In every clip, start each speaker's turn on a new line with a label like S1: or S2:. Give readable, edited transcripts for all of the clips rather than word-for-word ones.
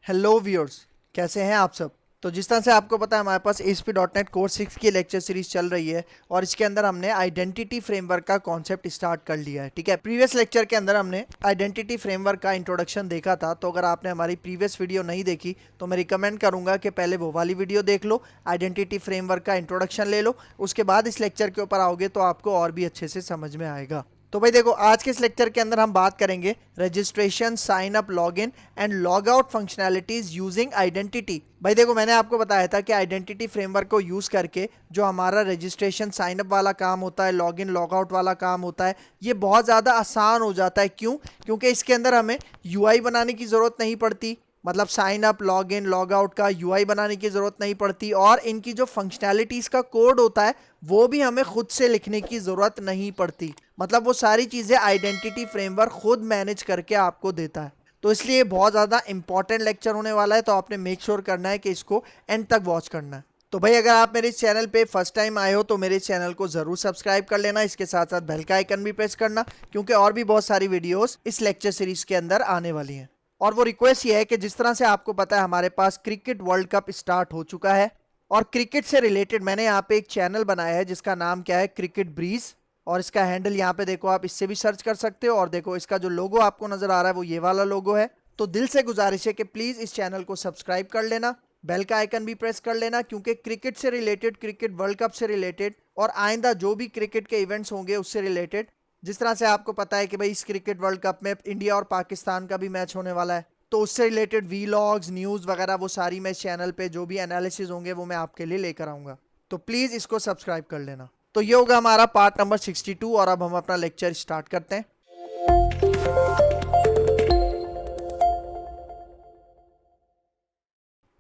S1: Hello viewers, कैसे हैं आप सब। तो जिस तरह से आपको पता है हमारे पास ASP.NET कोर्स 6 की लेक्चर सीरीज चल रही है और इसके अंदर हमने आइडेंटिटी फ्रेमवर्क का कॉन्सेप्ट स्टार्ट कर लिया है। ठीक है, प्रीवियस लेक्चर के अंदर हमने आइडेंटिटी फ्रेमवर्क का इंट्रोडक्शन देखा था। तो अगर आपने हमारी प्रीवियस वीडियो नहीं देखी तो मैं रिकमेंड करूंगा कि पहले वो वाली वीडियो देख लो, आइडेंटिटी फ्रेमवर्क का इंट्रोडक्शन ले लो, उसके बाद इस लेक्चर के ऊपर आओगे तो आपको और भी अच्छे से समझ में आएगा। तो भाई देखो, आज के इस लेक्चर के अंदर हम बात करेंगे registration, sign up, log in and log out functionalities using identity. भाई देखो, मैंने आपको बताया था कि आइडेंटिटी फ्रेमवर्क को यूज करके जो हमारा रजिस्ट्रेशन, साइन अप वाला काम होता है, लॉग इन लॉग आउट वाला काम होता है, ये बहुत ज़्यादा आसान हो जाता है। क्यों? क्योंकि इसके अंदर हमें यूआई बनाने की ज़रूरत नहीं पड़ती, मतलब sign up, log in, log out का यूआई बनाने की ज़रूरत नहीं पड़ती, और इनकी जो फंक्शनैलिटीज़ का कोड होता है वो भी हमें खुद से लिखने की ज़रूरत नहीं पड़ती। मतलब वो सारी चीज़ें आइडेंटिटी फ्रेमवर्क खुद मैनेज करके आपको देता है। तो इसलिए बहुत ज़्यादा इंपॉर्टेंट लेक्चर होने वाला है, तो आपने मेक श्योर करना है कि इसको एंड तक वॉच करना है। तो भाई अगर आप मेरे इस चैनल पे फर्स्ट टाइम आए हो तो मेरे इस चैनल को ज़रूर सब्सक्राइब कर लेना, इसके साथ साथ बेल का आइकन भी प्रेस करना, क्योंकि और भी बहुत सारी वीडियोस इस लेक्चर सीरीज के अंदर आने वाली हैं। और वो रिक्वेस्ट ये है कि जिस तरह से आपको पता है हमारे पास क्रिकेट वर्ल्ड कप स्टार्ट हो चुका है, और क्रिकेट से रिलेटेड मैंने यहाँ पे एक चैनल बनाया है जिसका नाम क्या है, क्रिकेट ब्रीज। और इसका हैंडल यहाँ पे देखो, आप इससे भी सर्च कर सकते हो। और देखो, इसका जो लोगो आपको नजर आ रहा है वो ये वाला लोगो है। तो दिल से गुजारिश है कि प्लीज इस चैनल को सब्सक्राइब कर लेना, बेल का आइकन भी प्रेस कर लेना, क्योंकि क्रिकेट से रिलेटेड, क्रिकेट वर्ल्ड कप से रिलेटेड और आइंदा जो भी क्रिकेट के इवेंट्स होंगे उससे रिलेटेड, जिस तरह से आपको पता है कि भाई इस क्रिकेट वर्ल्ड कप में इंडिया और पाकिस्तान का भी मैच होने वाला है, तो उससे रिलेटेड वीलॉग्स, न्यूज़ वगैरह वो सारी मैं इस चैनल पे जो भी एनालिसिस होंगे वो मैं आपके लिए लेकर आऊँगा। तो प्लीज़ इसको सब्सक्राइब कर लेना। तो ये होगा हमारा पार्ट नंबर 62, और अब हम अपना लेक्चर स्टार्ट करते हैं।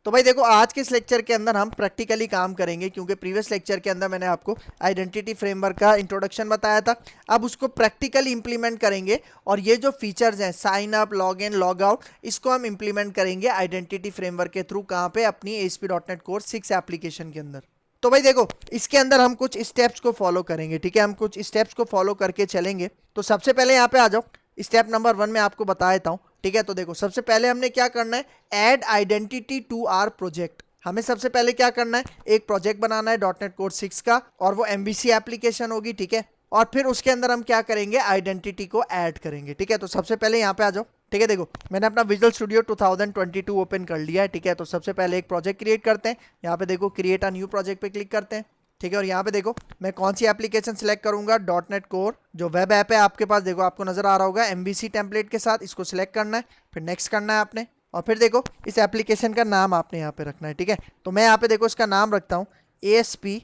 S1: तो भाई देखो, आज के इस लेक्चर के अंदर हम प्रैक्टिकली काम करेंगे, क्योंकि प्रीवियस लेक्चर के अंदर मैंने आपको आइडेंटिटी फ्रेमवर्क का इंट्रोडक्शन बताया था। अब उसको प्रैक्टिकली इंप्लीमेंट करेंगे, और ये जो फीचर्स हैं sign up, log in, log out, इसको हम इंप्लीमेंट करेंगे आइडेंटिटी फ्रेमवर्क के थ्रू। कहाँ पे? अपनी ASP.NET कोर्स 6 एप्लीकेशन के अंदर। तो भाई देखो, इसके अंदर हम कुछ स्टेप्स को फॉलो करेंगे। ठीक है, हम कुछ स्टेप्स को फॉलो करके चलेंगे। तो सबसे पहले यहाँ पे आ जाओ, स्टेप नंबर 1 में आपको बता देता हूँ। ठीक है, तो देखो, सबसे पहले हमने क्या करना है, add identity to our project. हमें सबसे पहले क्या करना है, एक प्रोजेक्ट बनाना है .NET कोर्स 6 का, और वो MVC एप्लीकेशन होगी। ठीक है, और फिर उसके अंदर हम क्या करेंगे, आइडेंटिटी को ऐड करेंगे। ठीक है, तो सबसे पहले यहाँ पे आ जाओ। ठीक है, देखो मैंने अपना विजुअल स्टूडियो 2022 ओपन कर लिया है। ठीक है, तो सबसे पहले एक प्रोजेक्ट क्रिएट करते हैं। यहाँ पे देखो, क्रिएट अ न्यू प्रोजेक्ट पे क्लिक करते हैं। ठीक है, और यहाँ पे देखो मैं कौन सी एप्लीकेशन सिलेक्ट करूंगा, .NET कोर जो वेब ऐप है आपके पास, देखो आपको नजर आ रहा होगा MVC टेम्पलेट के साथ, इसको सिलेक्ट करना है, फिर नेक्स्ट करना है आपने, और फिर देखो इस एप्लीकेशन का नाम आपने यहाँ पे रखना है। ठीक है, तो मैं यहाँ पे देखो इसका नाम रखता हूँ ASP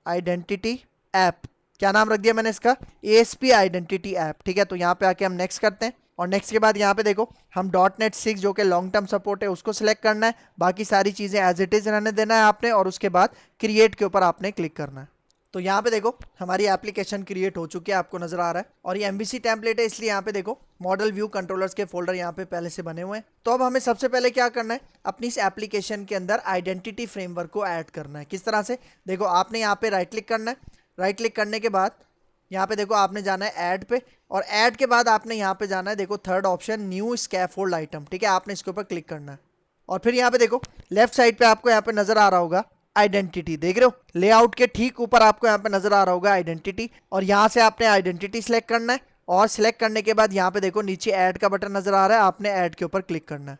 S1: आइडेंटिटी ऐप। क्या नाम रख दिया मैंने इसका, ASP आइडेंटिटी ऐप। ठीक है, तो यहाँ पे आके हम नेक्स्ट करते हैं, और नेक्स्ट के बाद यहाँ पे देखो हम .NET 6 जो कि लॉन्ग टर्म सपोर्ट है उसको सिलेक्ट करना है। बाकी सारी चीज़ें एज इट इज़ रहने देना है आपने, और उसके बाद क्रिएट के ऊपर आपने क्लिक करना है। तो यहाँ पे देखो हमारी एप्लीकेशन क्रिएट हो चुकी है, आपको नजर आ रहा है, और ये MVC टेम्पलेट है, इसलिए यहाँ पे देखो मॉडल व्यू कंट्रोलर्स के फोल्डर यहाँ पे पहले से बने हुए हैं। तो अब हमें सबसे पहले क्या करना है, अपनी इस एप्लीकेशन के अंदर आइडेंटिटी फ्रेमवर्क को ऐड करना है। किस तरह से? देखो आपने यहाँ पे राइट क्लिक करना है, राइट क्लिक करने के बाद यहाँ पे देखो आपने जाना है ऐड पे, और ऐड के बाद आपने यहाँ पे जाना है, देखो third option, new scaffold item. ठीक है, आपने इसके ऊपर क्लिक करना है, और फिर यहाँ पे देखो लेफ्ट साइड पे आपको यहाँ पे नजर आ रहा होगा आइडेंटिटी। देख रहे हो, लेआउट के ठीक ऊपर आपको यहाँ पे नजर आ रहा होगा आइडेंटिटी, और यहाँ से आपने आइडेंटिटी सिलेक्ट करना है, और सिलेक्ट करने के बाद यहाँ पे देखो नीचे ऐड का बटन नजर आ रहा है, आपने ऐड के ऊपर क्लिक करना है।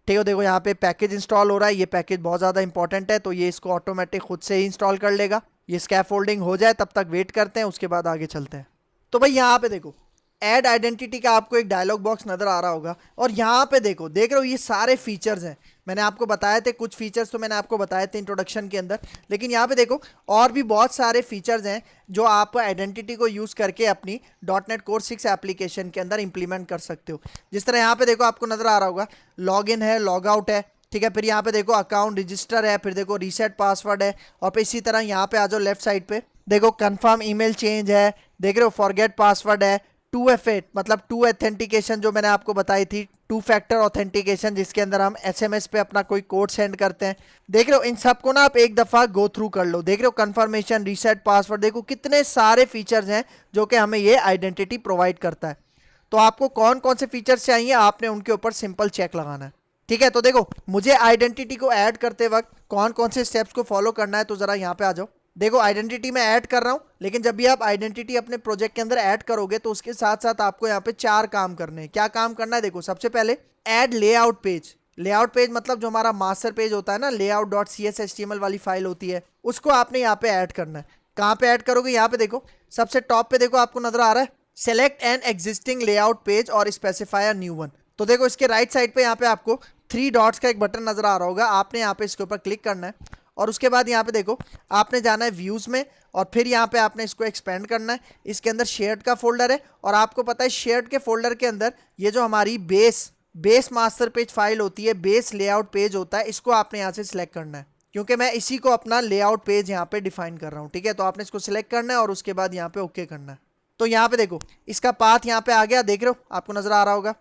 S1: ठीक है, देखो यहाँ पे पैकेज इंस्टॉल हो रहा है, ये पैकेज बहुत ज़्यादा इंपॉर्टेंट है, तो ये इसको ऑटोमेटिक खुद से ही इंस्टॉल कर लेगा। ये स्कैफोल्डिंग हो जाए तब तक वेट करते हैं, उसके बाद आगे चलते हैं। तो भाई यहाँ पे देखो ऐड आइडेंटिटी का आपको एक डायलॉग बॉक्स नजर आ रहा होगा, और यहाँ पे देखो, देख रहे हो ये सारे फीचर्स हैं। मैंने आपको बताए थे कुछ फीचर्स, तो मैंने आपको बताए थे इंट्रोडक्शन के अंदर, लेकिन यहाँ पे देखो और भी बहुत सारे फीचर्स हैं जो आप आइडेंटिटी को यूज़ करके अपनी .NET कोर 6 एप्लीकेशन के अंदर इंप्लीमेंट कर सकते हो। जिस तरह यहाँ पे देखो आपको नजर आ रहा होगा, लॉग इन है, लॉग आउट है। ठीक है, फिर यहाँ पे देखो अकाउंट रजिस्टर है, फिर देखो रीसेट पासवर्ड है, और फिर इसी तरह यहाँ पे आ जाओ लेफ्ट साइड पे, देखो कंफर्म ईमेल चेंज है, देख रहे हो फॉरगेट पासवर्ड है, 2FA मतलब टू ऑथेंटिकेशन जो मैंने आपको बताई थी, 2 फैक्टर ऑथेंटिकेशन, जिसके अंदर हम SMS पे अपना कोई कोड सेंड करते हैं। देख रहे हो इन सबको ना आप एक दफ़ा गो थ्रू कर लो। देख रहे हो कंफर्मेशन, रीसेट पासवर्ड, देखो कितने सारे फीचर्स हैं जो कि हमें ये आइडेंटिटी प्रोवाइड करता है। तो आपको कौन कौन से फीचर्स चाहिए, आपने उनके ऊपर सिंपल चेक लगाना है। ठीक है, तो देखो मुझे आइडेंटिटी को ऐड करते वक्त कौन कौन से स्टेप्स को फॉलो करना है, तो जरा यहाँ पे आ जाओ। देखो आइडेंटिटी में ऐड कर रहा हूँ, लेकिन जब भी आप आइडेंटिटी अपने प्रोजेक्ट के अंदर ऐड करोगे तो उसके साथ साथ आपको यहाँ पे 4 काम करने हैं। क्या काम करना है, देखो सबसे पहले add layout page. Layout page मतलब जो हमारा मास्टर पेज होता है ना, layout dot C S HTML वाली फाइल होती है, उसको आपने यहाँ पे ऐड करना है। कहाँ पे ऐड करोगे, यहाँ पे देखो सबसे टॉप पे देखो आपको नजर आ रहा है select an existing layout page और स्पेसिफाई अ न्यू वन। तो देखो इसके राइट साइड पे यहाँ पे आपको 3 डॉट्स का एक बटन नजर आ रहा होगा, आपने यहाँ पे इसके ऊपर क्लिक करना है और उसके बाद यहाँ पे देखो आपने जाना है व्यूज में और फिर यहाँ पे आपने इसको एक्सपेंड करना है। इसके अंदर शेयर्ड का फोल्डर है और आपको पता है शेयर्ड के फोल्डर के अंदर ये जो हमारी बेस मास्टर पेज फाइल होती है, बेस लेआउट पेज होता है, इसको आपने यहाँ से सिलेक्ट करना है, क्योंकि मैं इसी को अपना लेआउट पेज यहाँ पे डिफाइन कर रहा हूँ। ठीक है, तो आपने इसको सिलेक्ट करना है और उसके बाद यहाँ पे ओके करना है। तो यहाँ पे देखो इसका पाथ यहाँ पे आ गया, देख रहे हो आपको नजर आ रहा होगा।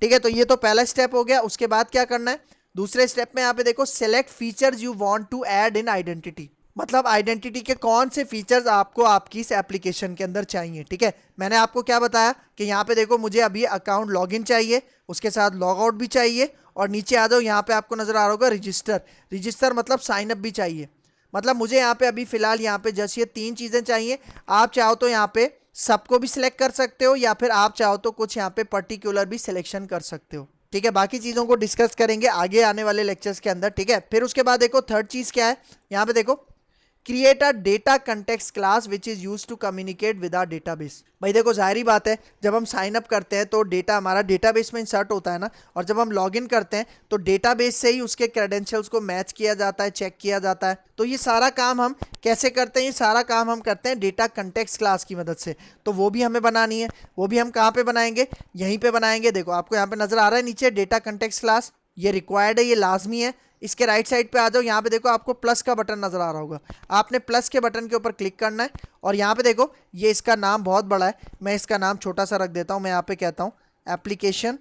S1: ठीक है, तो ये तो पहला स्टेप हो गया। उसके बाद क्या करना है, दूसरे स्टेप में यहाँ पे देखो select features you want to add in identity, मतलब आइडेंटिटी के कौन से फीचर्स आपको आपकी इस एप्लीकेशन के अंदर चाहिए। ठीक है, मैंने आपको क्या बताया कि यहाँ पे देखो मुझे अभी अकाउंट लॉगिन चाहिए, उसके साथ लॉग आउट भी चाहिए और नीचे आ जाओ यहाँ पे आपको नजर आ रहा होगा रजिस्टर मतलब साइन अप भी चाहिए। मतलब मुझे यहाँ पे अभी फिलहाल यहाँ पे जैसे ये 3 चीजें चाहिए। आप चाहो तो यहाँ पे सबको भी सिलेक्ट कर सकते हो या फिर आप चाहो तो कुछ यहाँ पे पर्टिकुलर भी सिलेक्शन कर सकते हो। ठीक है, बाकी चीजों को डिस्कस करेंगे आगे आने वाले लेक्चर्स के अंदर। ठीक है, फिर उसके बाद देखो थर्ड चीज क्या है, यहाँ पे देखो create a data context class which is use to communicate with our database. भाई देखो जाहिर बात है जब हम साइन अप करते हैं तो डेटा हमारा डेटाबेस में इंसर्ट होता है ना, और जब हम लॉगिन करते हैं तो डेटाबेस से ही उसके क्रेडेंशियल्स को मैच किया जाता है, चेक किया जाता है। तो ये सारा काम हम कैसे करते हैं, ये सारा काम हम करते हैं डेटा कंटेक्स्ट क्लास की मदद से। तो वो भी हमें बनानी है, वो भी हम कहाँ पे बनाएंगे, यहीं पे बनाएंगे। देखो आपको यहाँ पे नजर आ रहा है नीचे डेटा कंटेक्स्ट क्लास, ये रिक्वायर्ड है, ये लाजमी है। इसके राइट साइड पे आ जाओ, यहाँ पे देखो आपको प्लस का बटन नजर आ रहा होगा, आपने प्लस के बटन के ऊपर क्लिक करना है और यहाँ पे देखो ये इसका नाम बहुत बड़ा है, मैं इसका नाम छोटा सा रख देता हूँ। मैं यहाँ पे कहता हूँ एप्लीकेशन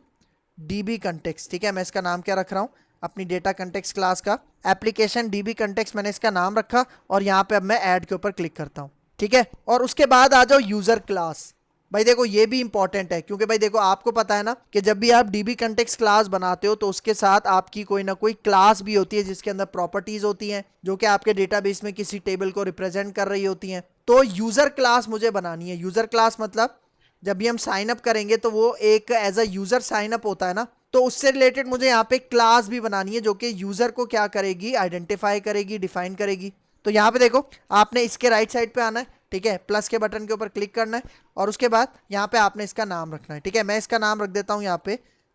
S1: डीबी कंटेक्स्ट। ठीक है, मैं इसका नाम क्या रख रहा हूँ, अपनी डेटा कंटेक्स्ट क्लास का एप्लीकेशन डीबी कंटेक्स्ट मैंने इसका नाम रखा और यहाँ पे अब मैं ऐड के ऊपर क्लिक करता हूँ। ठीक है, और उसके बाद आ जाओ यूजर क्लास। भाई देखो ये भी इंपॉर्टेंट है, क्योंकि भाई देखो आपको पता है ना कि जब भी आप डीबी कंटेक्स्ट क्लास बनाते हो तो उसके साथ आपकी कोई ना कोई क्लास भी होती है जिसके अंदर प्रॉपर्टीज होती हैं जो कि आपके डेटाबेस में किसी टेबल को रिप्रेजेंट कर रही होती हैं। तो यूजर क्लास मुझे बनानी है। यूजर क्लास मतलब जब भी हम साइन अप करेंगे तो वो एक as a user sign up होता है ना, तो उससे रिलेटेड मुझे यहाँ पे क्लास भी बनानी है जो कि यूजर को क्या करेगी, आइडेंटिफाई करेगी, डिफाइन करेगी। तो यहाँ पे देखो आपने इसके राइट साइड पे आना है। ठीक है, प्लस के बटन के ऊपर क्लिक करना है और उसके बाद यहाँ पे आपने इसका नाम रखना है। ठीक है, मैं इसका नाम रख देता हूँ यहाँ पे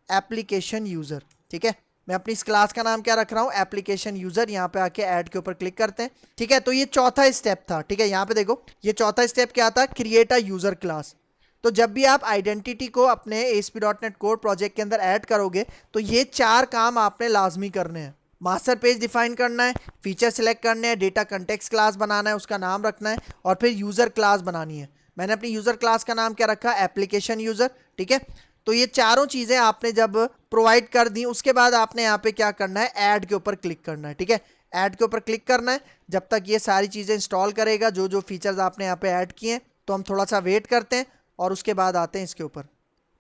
S1: एप्लीकेशन यूजर। ठीक है, मैं अपनी इस क्लास का नाम क्या रख रहा हूँ, एप्लीकेशन यूजर। यहाँ पे आके ऐड के ऊपर क्लिक करते हैं। ठीक है, तो ये चौथा स्टेप था। ठीक है, यहाँ पे देखो ये चौथा स्टेप क्या था, क्रिएट अ यूजर क्लास। तो जब भी आप आइडेंटिटी को अपने ASP.NET कोर प्रोजेक्ट के अंदर ऐड करोगे तो ये 4 काम आपने लाजमी करने हैं। मास्टर पेज डिफाइन करना है, फीचर सेलेक्ट करने हैं, डेटा कंटेक्स्ट क्लास बनाना है, उसका नाम रखना है और फिर यूजर क्लास बनानी है। मैंने अपनी यूजर क्लास का नाम क्या रखा, एप्लीकेशन यूजर। ठीक है, तो ये चारों चीजें आपने जब प्रोवाइड कर दी उसके बाद आपने यहाँ पे क्या करना है, ऐड के ऊपर क्लिक करना है। ठीक है, ऐड के ऊपर क्लिक करना है। जब तक ये सारी चीजें इंस्टॉल करेगा, जो जो फीचर्स आपने यहाँ पे ऐड किए हैं, तो हम थोड़ा सा वेट करते हैं और उसके बाद आते हैं इसके ऊपर।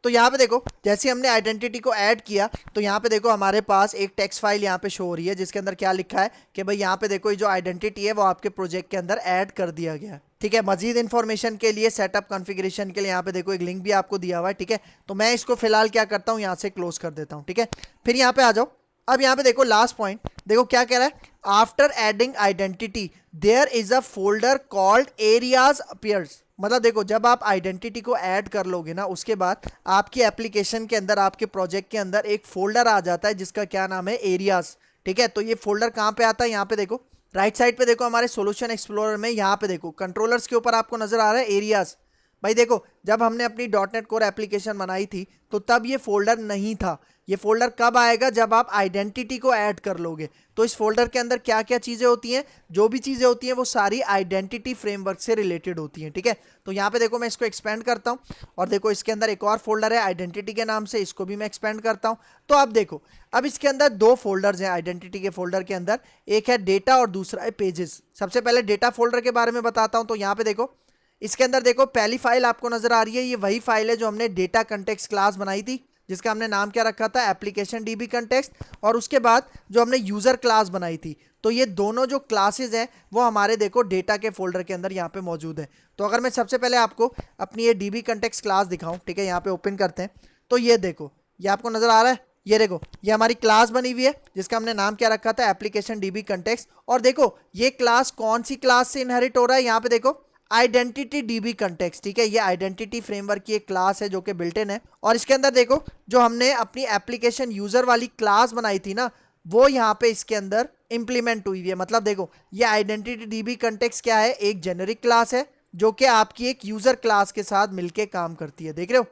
S1: तो यहाँ पे देखो जैसे हमने आइडेंटिटी को ऐड किया तो यहाँ पे देखो हमारे पास एक टेक्स्ट फाइल यहाँ पे शो हो रही है जिसके अंदर क्या लिखा है कि भाई यहाँ पे देखो ये जो आइडेंटिटी है वो आपके प्रोजेक्ट के अंदर ऐड कर दिया गया है। ठीक है, मजीद इन्फॉर्मेशन के लिए, सेटअप कॉन्फ़िगरेशन के लिए यहाँ पे देखो एक लिंक भी आपको दिया हुआ है। ठीक है, तो मैं इसको फिलहाल क्या करता हूँ, यहाँ से क्लोज कर देता हूँ। ठीक है, फिर यहाँ पे आ जाओ। अब यहाँ पे देखो लास्ट पॉइंट देखो क्या कह रहा है, after adding identity there is a folder called areas appears. मतलब देखो जब आप आइडेंटिटी को ऐड कर लोगे ना उसके बाद आपकी एप्लीकेशन के अंदर, आपके प्रोजेक्ट के अंदर एक फोल्डर आ जाता है जिसका क्या नाम है, एरियाज। ठीक है, तो ये फोल्डर कहाँ पे आता है, यहाँ पे देखो राइट साइड पे देखो हमारे सॉल्यूशन एक्सप्लोरर में, यहाँ पे देखो कंट्रोलर्स के ऊपर आपको नजर आ रहा है एरियाज। भाई देखो जब हमने अपनी .NET कोर एप्लीकेशन बनाई थी तो तब ये फोल्डर नहीं था। ये फोल्डर कब आएगा, जब आप आइडेंटिटी को ऐड कर लोगे। तो इस फोल्डर के अंदर क्या क्या चीजें होती हैं, जो भी चीजें होती हैं वो सारी आइडेंटिटी फ्रेमवर्क से रिलेटेड होती हैं। ठीक है, तो यहाँ पे देखो मैं इसको एक्सपेंड करता हूँ और देखो इसके अंदर एक और फोल्डर है आइडेंटिटी के नाम से, इसको भी मैं एक्सपेंड करता हूँ। तो अब देखो अब इसके अंदर 2 फोल्डर्स हैं आइडेंटिटी के फोल्डर के अंदर, एक है डेटा और दूसरा है पेजेस। सबसे पहले डेटा फोल्डर के बारे में बताता हूँ। तो यहाँ पे देखो इसके अंदर देखो पहली फाइल आपको नजर आ रही है, ये वही फाइल है जो हमने डेटा कंटेक्स्ट क्लास बनाई थी। जिसका हमने नाम क्या रखा था, एप्लीकेशन डीबी कंटेक्स्ट, और उसके बाद जो हमने यूजर क्लास बनाई थी। तो ये दोनों जो क्लासेस हैं वो हमारे देखो डेटा के फोल्डर के अंदर यहाँ पे मौजूद है। तो अगर मैं सबसे पहले आपको अपनी ये डीबी कंटेक्स्ट क्लास दिखाऊं, ठीक है, यहाँ पे ओपन करते हैं, तो ये देखो, ये आपको नजर आ रहा है, ये देखो, ये हमारी क्लास बनी हुई है जिसका हमने नाम क्या रखा था, एप्लीकेशन डीबी कंटेक्स्ट। और देखो ये क्लास कौन सी क्लास से इनहेरिट हो रहा है, यहाँ पे देखो आइडेंटिटी डीबी कंटेक्स्ट, ठीक है, ये आइडेंटिटी फ्रेमवर्क की एक क्लास है जो कि बिल्ट इन है। और इसके अंदर देखो जो हमने अपनी एप्लीकेशन यूजर वाली क्लास बनाई थी ना, वो यहाँ पे इसके अंदर इंप्लीमेंट हुई है। मतलब देखो ये आइडेंटिटी डीबी कंटेक्स्ट क्या है, एक जेनेरिक क्लास है जो कि आपकी एक यूजर क्लास के साथ मिलके काम करती है, देख रहे हो।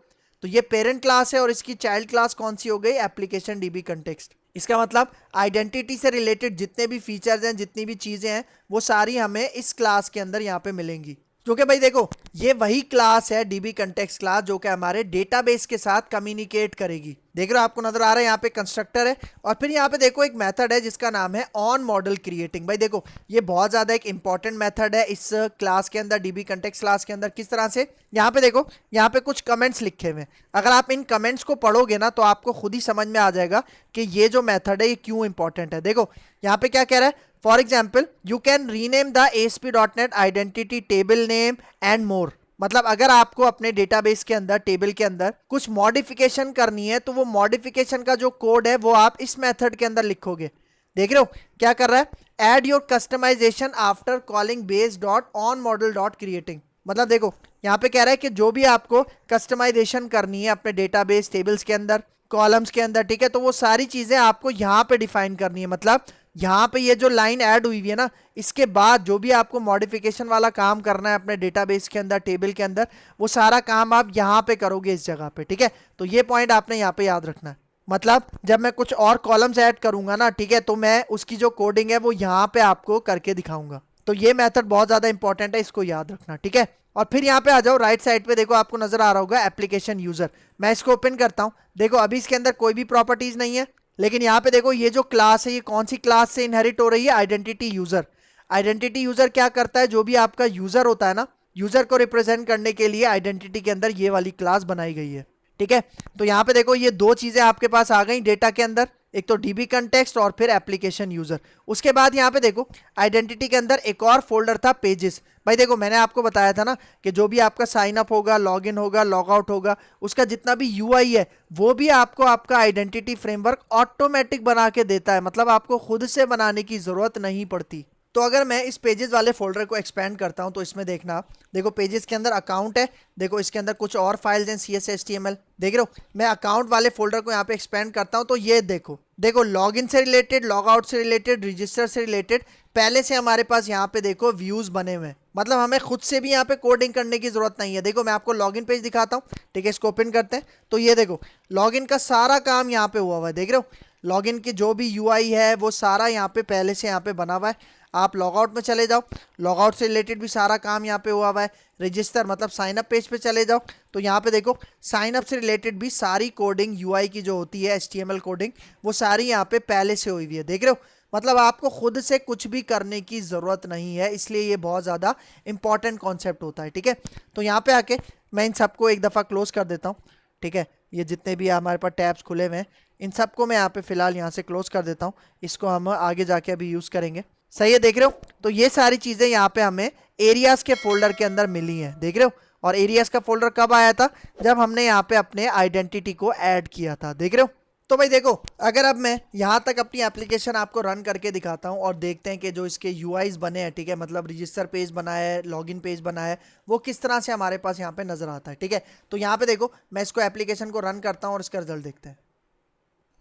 S1: तो ये पेरेंट क्लास है और इसकी चाइल्ड क्लास कौन सी हो गई, एप्लीकेशन डीबी कंटेक्स्ट। इसका मतलब आइडेंटिटी से रिलेटेड जितने भी फीचर्स हैं, जितनी भी चीजें हैं, वो सारी हमें इस क्लास के अंदर यहाँ पे मिलेंगी। क्योंकि भाई देखो ये वही क्लास है डीबी कंटेक्स्ट क्लास जो कि हमारे डेटाबेस के साथ कम्युनिकेट करेगी। देख रहे हो, आपको नजर आ रहा है यहाँ पे कंस्ट्रक्टर है, और फिर यहाँ पे देखो एक मेथड है जिसका नाम है ऑन मॉडल क्रिएटिंग। भाई देखो ये बहुत ज्यादा एक इंपॉर्टेंट मेथड है इस क्लास के अंदर, डीबी कंटेक्स्ट क्लास के अंदर। किस तरह से, यहाँ पे देखो, यहाँ पे कुछ कमेंट्स लिखे हुए हैं। अगर आप इन कमेंट्स को पढ़ोगे ना तो आपको खुद ही समझ में आ जाएगा कि ये जो मेथड है ये क्यों इंपॉर्टेंट है। देखो यहाँ पे क्या कह रहा है, for example you can rename the ASP.NET identity table name and more. मतलब अगर आपको अपने डेटाबेस के अंदर, टेबल के अंदर कुछ मॉडिफिकेशन करनी है तो वो मॉडिफिकेशन का जो कोड है वो आप इस मेथड के अंदर लिखोगे। देख रहे हो क्या कर रहा है, add your customization after calling base dot on model dot creating. मतलब देखो यहाँ पे कह रहा है कि जो भी आपको कस्टमाइजेशन करनी है अपने डेटाबेस टेबल्स के अंदर, कॉलम्स के अंदर, ठीक है, तो वो सारी चीजें आपको यहाँ पे डिफाइन करनी है। मतलब यहाँ पे ये जो लाइन ऐड हुई है ना, इसके बाद जो भी आपको मॉडिफिकेशन वाला काम करना है अपने डेटाबेस के अंदर, टेबल के अंदर, वो सारा काम आप यहाँ पे करोगे इस जगह पे, ठीक है। तो ये पॉइंट आपने यहाँ पे याद रखना है। मतलब जब मैं कुछ और कॉलम्स ऐड करूंगा ना, ठीक है, तो मैं उसकी जो कोडिंग है वो यहाँ पे आपको करके दिखाऊंगा। तो ये मेथड बहुत ज्यादा इंपॉर्टेंट है, इसको याद रखना, ठीक है। और फिर यहाँ पे आ जाओ, राइट साइड पे देखो आपको नजर आ रहा होगा एप्लीकेशन यूजर। मैं इसको ओपन करता हूँ, देखो अभी इसके अंदर कोई भी प्रॉपर्टीज नहीं है, लेकिन यहाँ पे देखो ये जो क्लास है ये कौन सी क्लास से इनहेरिट हो रही है, आइडेंटिटी यूजर। आइडेंटिटी यूजर क्या करता है, जो भी आपका यूजर होता है ना, यूजर को रिप्रेजेंट करने के लिए आइडेंटिटी के अंदर ये वाली क्लास बनाई गई है, ठीक है। तो यहाँ पे देखो ये दो चीजें आपके पास आ गई डेटा के अंदर, एक तो डीबी कंटेक्स्ट और फिर एप्लीकेशन यूजर। उसके बाद यहाँ पे देखो आइडेंटिटी के अंदर एक और फोल्डर था पेजेस। भाई देखो मैंने आपको बताया था ना कि जो भी आपका साइन अप होगा, लॉग इन होगा, लॉग आउट होगा, उसका जितना भी यूआई है वो भी आपको आपका आइडेंटिटी फ्रेमवर्क ऑटोमेटिक बना के देता है। मतलब आपको खुद से बनाने की जरूरत नहीं पड़ती। तो अगर मैं इस पेजेस वाले फोल्डर को एक्सपेंड करता हूं तो इसमें देखना आप, देखो पेजेस के अंदर अकाउंट है, देखो इसके अंदर कुछ और फाइल्स हैं CSS HTML, देख रहे हो। मैं अकाउंट वाले फोल्डर को यहाँ पे एक्सपेंड करता हूं तो ये देखो, देखो लॉगिन से रिलेटेड, लॉग आउट से रिलेटेड, रजिस्टर से रिलेटेड पहले से हमारे पास यहाँ पे देखो व्यूज बने हुए हैं। मतलब हमें खुद से भी यहाँ पे कोडिंग करने की जरूरत नहीं है। देखो मैं आपको लॉगिन पेज दिखाता हूँ, ठीक है, इसको ओपन करते हैं तो ये देखो लॉगिन का सारा काम यहाँ पे हुआ है, देख रहे हो। लॉगिन की जो भी यूआई है वो सारा यहाँ पे पहले से यहाँ पे बना हुआ है। आप लॉग आउट में चले जाओ, लॉग आउट से रिलेटेड भी सारा काम यहाँ पे हुआ हुआ है। रजिस्टर मतलब साइन अप पेज पे चले जाओ तो यहाँ पे देखो साइन अप से रिलेटेड भी सारी कोडिंग यूआई की जो होती है HTML कोडिंग, वो सारी यहाँ पे पहले से हुई हुई है, देख रहे हो। मतलब आपको खुद से कुछ भी करने की ज़रूरत नहीं है, इसलिए ये बहुत ज़्यादा इंपॉर्टेंट कॉन्सेप्ट होता है, ठीक है। तो यहाँ पे आके मैं इन सबको एक दफ़ा क्लोज कर देता हूँ, ठीक है। ये जितने भी हमारे पास टैब्स खुले हुए हैं इन सबको मैं यहाँ पे फिलहाल यहाँ से क्लोज कर देता हूँ। इसको हम आगे जाके अभी यूज़ करेंगे, सही है, देख रहे हो। तो ये सारी चीज़ें यहाँ पे हमें एरियाज़ के फोल्डर के अंदर मिली हैं, देख रहे हो। और एरियाज़ का फोल्डर कब आया था, जब हमने यहाँ पे अपने आइडेंटिटी को ऐड किया था, देख रहे हो। तो भाई देखो अगर अब मैं यहाँ तक अपनी एप्लीकेशन आपको रन करके दिखाता हूँ और देखते हैं कि जो इसके यूआईज बने हैं, ठीक है, मतलब रजिस्टर पेज बना है, लॉगिन पेज बना है, वो किस तरह से हमारे पास यहाँ पे नजर आता है, ठीक है। तो यहाँ पे देखो मैं इसको एप्लीकेशन को रन करता हूँ और इसका रिजल्ट देखते हैं।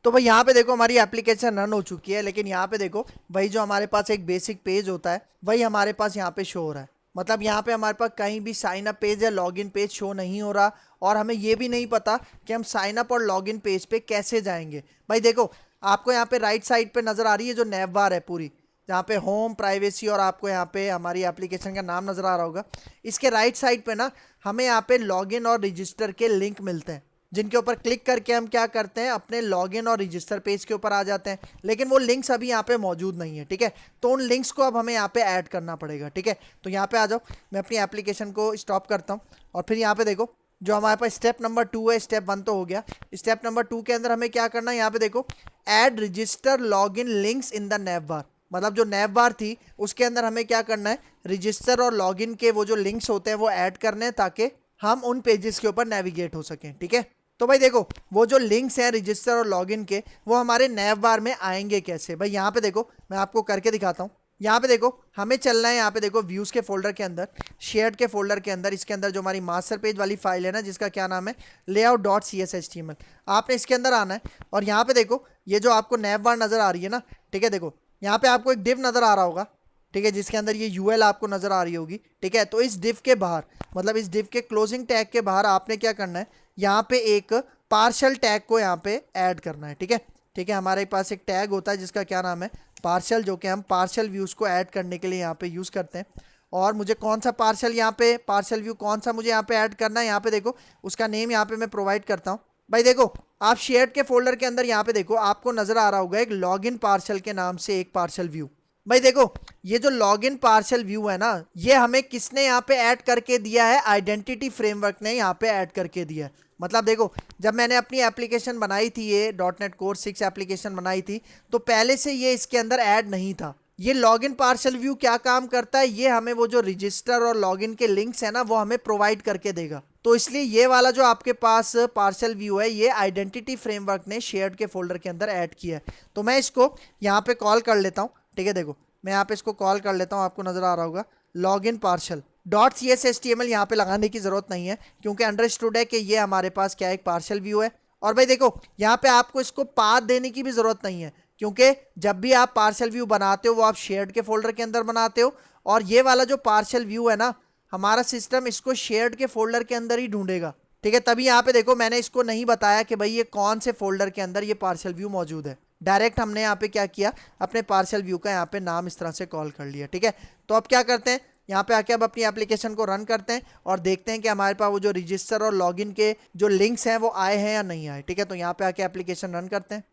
S1: तो भाई यहाँ पे देखो हमारी एप्लीकेशन रन हो चुकी है, लेकिन यहाँ पे देखो वही जो हमारे पास एक बेसिक पेज होता है वही हमारे पास यहाँ पे शो हो रहा है। मतलब यहाँ पे हमारे पास कहीं भी साइन अप पेज या लॉगिन पेज शो नहीं हो रहा, और हमें ये भी नहीं पता कि हम साइन अप और लॉगिन पेज पे कैसे जाएंगे। भाई देखो आपको यहाँ पे राइट साइड पे नजर आ रही है जो नैव बार है पूरी, जहाँ पे होम, प्राइवेसी और आपको यहाँ पे हमारी एप्लीकेशन का नाम नजर आ रहा होगा। इसके राइट साइड पे ना हमें यहाँ पे लॉगिन और रजिस्टर के लिंक मिलते हैं, जिनके ऊपर क्लिक करके हम क्या करते हैं, अपने लॉगिन और रजिस्टर पेज के ऊपर आ जाते हैं। लेकिन वो लिंक्स अभी यहाँ पे मौजूद नहीं है, ठीक है। तो उन लिंक्स को अब हमें यहाँ पे ऐड करना पड़ेगा, ठीक है। तो यहाँ पे आ जाओ, मैं अपनी एप्लीकेशन को स्टॉप करता हूँ और फिर यहाँ पे देखो जो हमारे पास स्टेप नंबर 2 है, स्टेप 1 तो हो गया। स्टेप नंबर 2 के अंदर हमें क्या करना है, यहाँ पे देखो add register login links in the nav bar. मतलब जो नैव बार थी उसके अंदर हमें क्या करना है, रजिस्टर और लॉगिन के वो जो लिंक्स होते हैं वो ऐड करने हैं, ताकि हम उन पेजेस के ऊपर नेविगेट हो सकें। ठीक है, तो भाई देखो वो जो लिंक्स हैं रजिस्टर और लॉगिन के, वो हमारे नैव बार में आएंगे कैसे। भाई यहाँ पे देखो मैं आपको करके दिखाता हूँ। यहाँ पे देखो हमें चलना है, यहाँ पे देखो व्यूज के फोल्डर के अंदर, शेयर्ड के फोल्डर के अंदर, इसके अंदर जो हमारी मास्टर पेज वाली फाइल है ना, जिसका क्या नाम है layout.cshtml, आपने इसके अंदर आना है। और यहाँ पे देखो ये जो आपको नैव बार नजर आ रही है ना, ठीक है, देखो यहाँ पे आपको एक डिव नजर आ रहा होगा, ठीक है, जिसके अंदर ये यूएल आपको नजर आ रही होगी। ठीक है, तो इस डिव के बाहर, मतलब इस डिव के क्लोजिंग टैग के बाहर आपने क्या करना है, यहाँ पे एक पार्शल टैग को यहाँ पे ऐड करना है। ठीक है, ठीक है, हमारे पास एक टैग होता है जिसका क्या नाम है पार्शल, जो कि हम पार्शल व्यूज को ऐड करने के लिए यहाँ पे यूज करते हैं। और मुझे कौन सा पार्शल यहाँ पे, पार्शल व्यू कौन सा मुझे यहाँ पे ऐड करना है, यहाँ पे देखो उसका नेम यहाँ पे मैं प्रोवाइड करता हूँ। भाई देखो आप शेयर्ड के फोल्डर के अंदर यहाँ पे देखो आपको नजर आ रहा होगा एक लॉगिन पार्शल के नाम से एक पार्शल व्यू। भाई देखो ये जो लॉगिन पार्शल व्यू है ना, ये हमें किसने यहाँ पे ऐड करके दिया है, आइडेंटिटी फ्रेमवर्क ने यहाँ पे ऐड करके दिया है। मतलब देखो जब मैंने अपनी एप्लीकेशन बनाई थी, ये .NET Core 6 एप्लीकेशन बनाई थी, तो पहले से ये इसके अंदर ऐड नहीं था। ये लॉगिन पार्शल व्यू क्या काम करता है, ये हमें वो जो रजिस्टर और लॉगिन के लिंक्स है ना वो हमें प्रोवाइड करके देगा। तो इसलिए ये वाला जो आपके पास पार्शल व्यू है, ये आइडेंटिटी फ्रेमवर्क ने शेयर्ड के फोल्डर के अंदर ऐड किया है। तो मैं इसको यहाँ पे कॉल कर लेता हूँ। ठीक है, देखो मैं यहाँ पे इसको कॉल कर लेता हूँ, आपको नजर आ रहा होगा लॉगिन पार्शल .cshtml यहाँ पे लगाने की जरूरत नहीं है, क्योंकि अंडरस्टूड है कि ये हमारे पास क्या एक पार्शल व्यू है। और भाई देखो यहाँ पे आपको इसको पाथ देने की भी जरूरत नहीं है, क्योंकि जब भी आप पार्शल व्यू बनाते हो वो आप शेयर्ड के फोल्डर के अंदर बनाते हो, और ये वाला जो पार्शल व्यू है ना, हमारा सिस्टम इसको शेयर्ड के फोल्डर के अंदर ही ढूंढेगा। ठीक है, तभी यहाँ पे देखो मैंने इसको नहीं बताया कि भाई ये कौन से फोल्डर के अंदर ये पार्शल व्यू मौजूद है। डायरेक्ट हमने यहाँ पे क्या किया, अपने पार्शल व्यू का यहाँ पे नाम इस तरह से कॉल कर लिया। ठीक है, तो अब क्या करते हैं, यहाँ पे आके अब अपनी एप्लीकेशन को रन करते हैं और देखते हैं कि हमारे पास वो जो रजिस्टर और लॉगिन के जो लिंक्स हैं वो आए हैं या नहीं आए। ठीक है, तो यहाँ पे आके एप्लीकेशन रन करते हैं।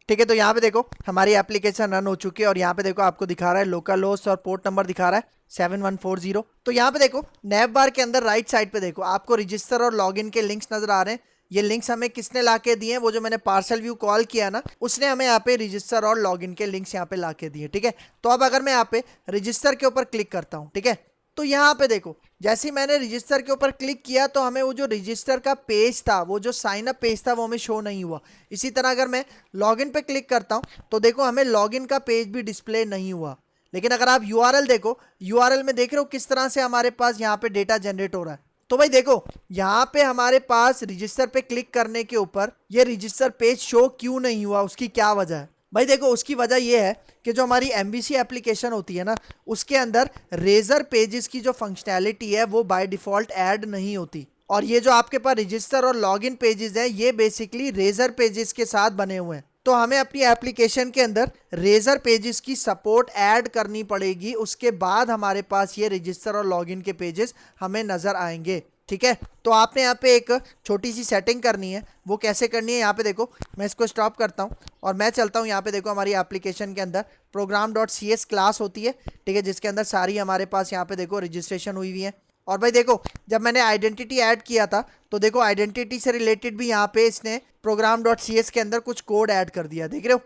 S1: ठीक है, तो यहाँ पे देखो हमारी एप्लीकेशन रन हो चुकी है, और यहाँ पे देखो आपको दिखा रहा है लोकल होस्ट और पोर्ट नंबर दिखा रहा है 7140। तो यहाँ पे देखो नैव बार के अंदर राइट साइड पे देखो आपको रजिस्टर और लॉगिन के लिंक्स नजर आ रहे हैं। ये लिंक्स हमें किसने ला के दिए हैं, वो जो मैंने पार्सल व्यू कॉल किया ना, उसने हमें यहाँ पे रजिस्टर और लॉगिन के लिंक्स यहाँ पे ला के दिए। ठीक है, तो अब अगर मैं यहाँ पे रजिस्टर के ऊपर क्लिक करता हूँ, ठीक है, तो यहाँ पे देखो जैसे ही मैंने रजिस्टर के ऊपर क्लिक किया तो हमें वो जो रजिस्टर का पेज था, वो जो साइन अप पेज था, वो हमें शो नहीं हुआ। इसी तरह अगर मैं लॉगिन पे क्लिक करता हूँ तो देखो हमें लॉगिन का पेज भी डिस्प्ले नहीं हुआ। लेकिन अगर आप यूआरएल देखो, यूआरएल में देख रहे हो किस तरह से हमारे पास यहाँ पे डेटा जनरेट हो रहा है। तो भाई देखो यहाँ पे हमारे पास रजिस्टर पे क्लिक करने के ऊपर ये रजिस्टर पेज शो क्यों नहीं हुआ, उसकी क्या वजह है। भाई देखो उसकी वजह ये है कि जो हमारी MVC एप्लीकेशन होती है ना, उसके अंदर रेजर पेजेस की जो फंक्शनैलिटी है वो बाय डिफॉल्ट ऐड नहीं होती। और ये जो आपके पास रजिस्टर और लॉगिन पेजेस हैं, ये बेसिकली रेजर पेजेस के साथ बने हुए हैं। तो हमें अपनी एप्लीकेशन के अंदर रेजर पेजेस की सपोर्ट ऐड करनी पड़ेगी, उसके बाद हमारे पास ये रजिस्टर और लॉगिन के पेजेस हमें नजर आएंगे। ठीक है, तो आपने यहाँ पे एक छोटी सी सेटिंग करनी है। वो कैसे करनी है, यहाँ पे देखो मैं इसको स्टॉप करता हूँ और मैं चलता हूँ। यहाँ पे देखो हमारी एप्लीकेशन के अंदर program.cs क्लास होती है, ठीक है, जिसके अंदर सारी हमारे पास यहाँ पे देखो रजिस्ट्रेशन हुई हुई है। और भाई देखो जब मैंने आइडेंटिटी ऐड किया था तो देखो आइडेंटिटी से रिलेटेड भी यहाँ पे इसने program.cs के अंदर कुछ कोड ऐड कर दिया, देख रहे हो।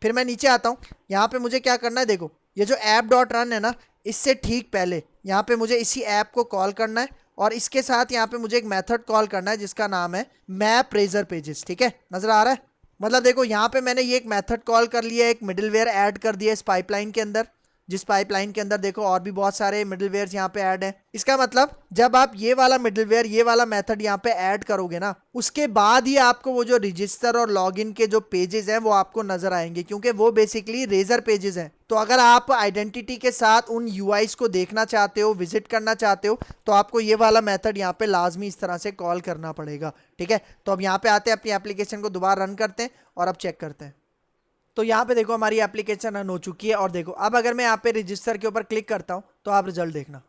S1: फिर मैं नीचे आता हूँ, यहाँ पे मुझे क्या करना है, देखो ये जो app.run है ना, इससे ठीक पहले यहाँ पे मुझे इसी ऐप को कॉल करना है, और इसके साथ यहाँ पे मुझे एक मेथड कॉल करना है जिसका नाम है मैप रेजर पेजेस। ठीक है, नजर आ रहा है। मतलब देखो यहाँ पे मैंने ये एक मेथड कॉल कर लिया, एक मिडिलवेयर ऐड कर दिया इस पाइपलाइन के अंदर, जिस पाइपलाइन के अंदर देखो और भी बहुत सारे मिडिलवेयर यहाँ पे ऐड हैं। इसका मतलब जब आप ये वाला मिडिलवेयर, ये वाला मेथड यहाँ पे ऐड करोगे ना, उसके बाद ही आपको वो जो रजिस्टर और लॉगिन के जो पेजेस हैं वो आपको नजर आएंगे, क्योंकि वो बेसिकली रेजर पेजेस हैं। तो अगर आप आइडेंटिटी के साथ उन यूआईज को देखना चाहते हो, विजिट करना चाहते हो, तो आपको ये वाला मेथड यहाँ पे लाजमी इस तरह से कॉल करना पड़ेगा। ठीक है, तो अब यहाँ पे आते हैं, अपनी एप्लीकेशन को दोबारा रन करते हैं और अब चेक करते हैं। तो यहाँ पे देखो हमारी एप्लीकेशन रन हो चुकी है, और देखो अब अगर मैं यहाँ पे रजिस्टर के ऊपर क्लिक करता हूँ तो आप रिजल्ट देखना।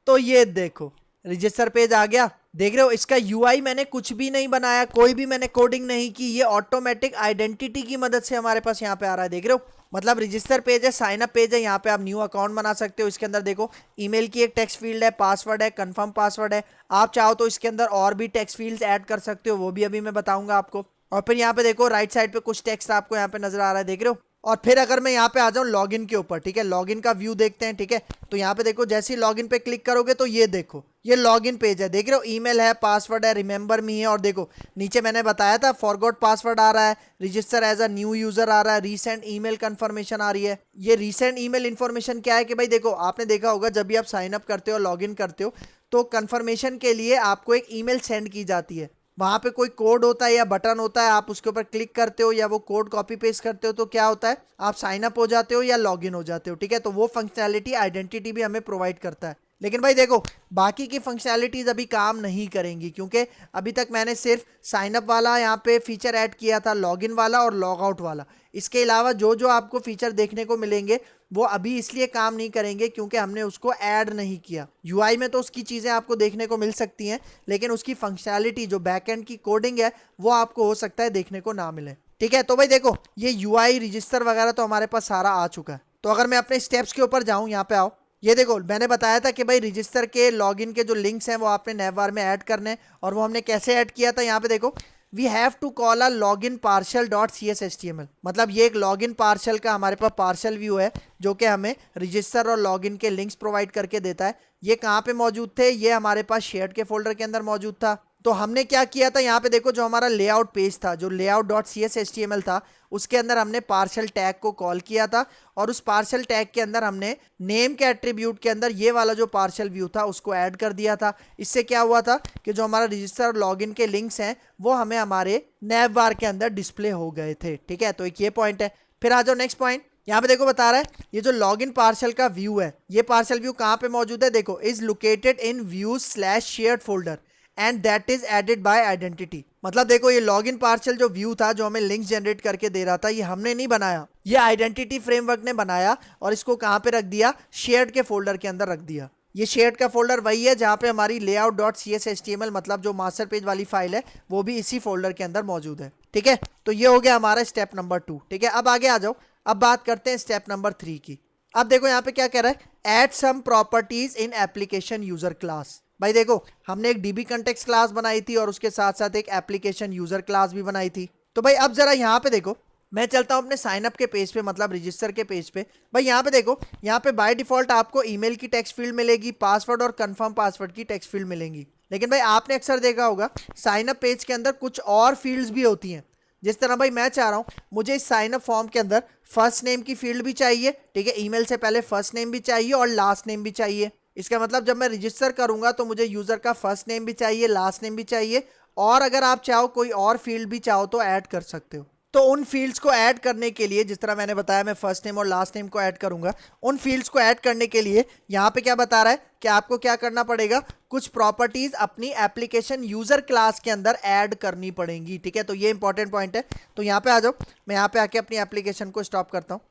S1: तो ये देखो रजिस्टर पेज आ गया, देख रहे हो इसका यूआई मैंने कुछ भी नहीं बनाया, कोई भी मैंने कोडिंग नहीं की, ये ऑटोमेटिक आइडेंटिटी की मदद से हमारे पास यहाँ पे आ रहा है। देख रहे हो मतलब रजिस्टर पेज है, साइन अप पेज है, यहाँ पे आप न्यू अकाउंट बना सकते हो। इसके अंदर देखो ईमेल की एक टेक्स्ट फील्ड है, पासवर्ड है, कंफर्म पासवर्ड है। आप चाहो तो इसके अंदर और भी टेक्स्ट फील्ड्स ऐड कर सकते हो, वो भी अभी मैं बताऊंगा आपको। और फिर यहाँ पे देखो राइट साइड पे कुछ टेक्स्ट आपको यहाँ पे नजर आ रहा है, देख रहे हो। और फिर अगर मैं यहाँ पे आ जाऊँ लॉगिन के ऊपर, ठीक है, लॉगिन का व्यू देखते हैं, ठीक है। तो यहाँ पे देखो जैसे ही लॉगिन पे क्लिक करोगे तो ये देखो ये लॉगिन पेज है, देख रहे हो, ईमेल है, पासवर्ड है, रिमेंबर मी है, और देखो नीचे मैंने बताया था फॉरगॉट पासवर्ड आ रहा है, register as a new user आ रहा है, रीसेंट ईमेल कंफर्मेशन आ रही है। ये रीसेंट ईमेल इन्फॉर्मेशन क्या है कि भाई देखो आपने देखा होगा जब भी आप साइन अप करते हो, लॉगिन करते हो, तो कंफर्मेशन के लिए आपको एक ईमेल सेंड की जाती है। वहां पे कोई कोड होता है या बटन होता है, आप उसके ऊपर क्लिक करते हो या वो कोड कॉपी पेस्ट करते हो, तो क्या होता है आप साइन अप हो जाते हो या लॉगिन हो जाते हो, ठीक है। तो वो फंक्शनैलिटी आइडेंटिटी भी हमें प्रोवाइड करता है। लेकिन भाई देखो बाकी की फंक्शनैलिटीज अभी काम नहीं करेंगी, क्योंकि अभी तक मैंने सिर्फ साइन अप वाला यहाँ पे फीचर ऐड किया था, लॉगिन वाला और लॉग आउट वाला। इसके अलावा जो जो आपको फीचर देखने को मिलेंगे वो अभी इसलिए काम नहीं करेंगे क्योंकि हमने उसको ऐड नहीं किया। यूआई में तो उसकी चीज़ें आपको देखने को मिल सकती हैं, लेकिन उसकी फंक्शनैलिटी जो बैकएंड की कोडिंग है वो आपको हो सकता है देखने को ना मिले, ठीक है। तो भाई देखो ये यूआई रजिस्टर वगैरह तो हमारे पास सारा आ चुका है। तो अगर मैं अपने स्टेप्स के ऊपर जाऊं, यहाँ पे आओ, ये देखो मैंने बताया था कि भाई रजिस्टर के लॉगिन के जो लिंक्स हैं वो आपने नैवबार में ऐड करने हैं, और वो हमने कैसे ऐड किया था, यहाँ पे देखो we have to call a login partial dot C S H T M L. मतलब ये एक लॉगिन पार्शल का हमारे पास पार्शल व्यू है जो कि हमें रजिस्टर और लॉगिन के लिंक्स प्रोवाइड करके देता है। ये कहाँ पे मौजूद थे, ये हमारे पास शेयर्ड के फोल्डर के अंदर मौजूद था। तो हमने क्या किया था, यहाँ पे देखो जो हमारा लेआउट पेज था, जो layout dot C S H T M L था, उसके अंदर हमने पार्शल टैग को कॉल किया था, और उस पार्शल टैग के अंदर हमने नेम के एट्रीब्यूट के अंदर ये वाला जो पार्शल व्यू था उसको ऐड कर दिया था। इससे क्या हुआ था कि जो हमारा रजिस्टर और लॉगिन के लिंक्स हैं वो हमें हमारे नैव बार के अंदर डिस्प्ले हो गए थे, ठीक है। तो एक ये पॉइंट है। फिर आ जाओ नेक्स्ट पॉइंट, यहाँ पे देखो बता रहा है ये जो लॉगिन पार्शल का व्यू है, ये पार्शल व्यू कहाँ पे मौजूद है, देखो is located in views slash shared folder and that is added by identity. मतलब देखो ये लॉगिन पार्शल जो व्यू था जो हमें लिंक्स जनरेट करके दे रहा था, ये हमने नहीं बनाया, ये आइडेंटिटी फ्रेमवर्क ने बनाया, और इसको कहाँ पे रख दिया, शेयर्ड के फोल्डर के अंदर रख दिया। ये शेयर्ड का फोल्डर वही है जहाँ पे हमारी layout dot C S H T M L मतलब जो मास्टर पेज वाली फाइल है वो भी इसी फोल्डर के अंदर मौजूद है, ठीक है। तो ये हो गया हमारा स्टेप नंबर 2, ठीक है। अब आगे आ जाओ, अब बात करते हैं स्टेप नंबर 3 की। अब देखो यहाँ पे क्या कह रहा है, ऐड सम प्रॉपर्टीज इन एप्लीकेशन यूजर क्लास। भाई देखो हमने एक डीबी कंटेक्स्ट क्लास बनाई थी और उसके साथ साथ एक एप्लीकेशन यूजर क्लास भी बनाई थी। तो भाई अब जरा यहाँ पे देखो, मैं चलता हूँ अपने साइन अप के पेज पे, मतलब रजिस्टर के पेज पे। भाई यहाँ पे देखो, यहाँ पे बाय डिफॉल्ट आपको ईमेल की टेक्स्ट फील्ड मिलेगी, पासवर्ड और कंफर्म पासवर्ड की टेक्स्ट फील्ड मिलेंगी। लेकिन भाई आपने अक्सर देखा होगा साइन अप पेज के अंदर कुछ और फील्ड्स भी होती हैं। जिस तरह भाई मैं चाह रहा हूँ मुझे इस साइन अप फॉर्म के अंदर फर्स्ट नेम की फील्ड भी चाहिए, ठीक है, ईमेल से पहले फर्स्ट नेम भी चाहिए और लास्ट नेम भी चाहिए। इसका मतलब जब मैं रजिस्टर करूंगा तो मुझे यूजर का फर्स्ट नेम भी चाहिए, लास्ट नेम भी चाहिए, और अगर आप चाहो कोई और फील्ड भी चाहो तो ऐड कर सकते हो। तो उन फील्ड्स को ऐड करने के लिए, जिस तरह मैंने बताया मैं फर्स्ट नेम और लास्ट नेम को ऐड करूंगा, उन फील्ड्स को ऐड करने के लिए यहाँ पे क्या बता रहा है कि आपको क्या करना पड़ेगा, कुछ प्रॉपर्टीज अपनी एप्लीकेशन यूजर क्लास के अंदर ऐड करनी पड़ेंगी, ठीक है। तो ये इंपॉर्टेंट पॉइंट है। तो यहाँ पे आ जाओ, मैं यहाँ पे आके अपनी एप्लीकेशन को स्टॉप करता हूँ,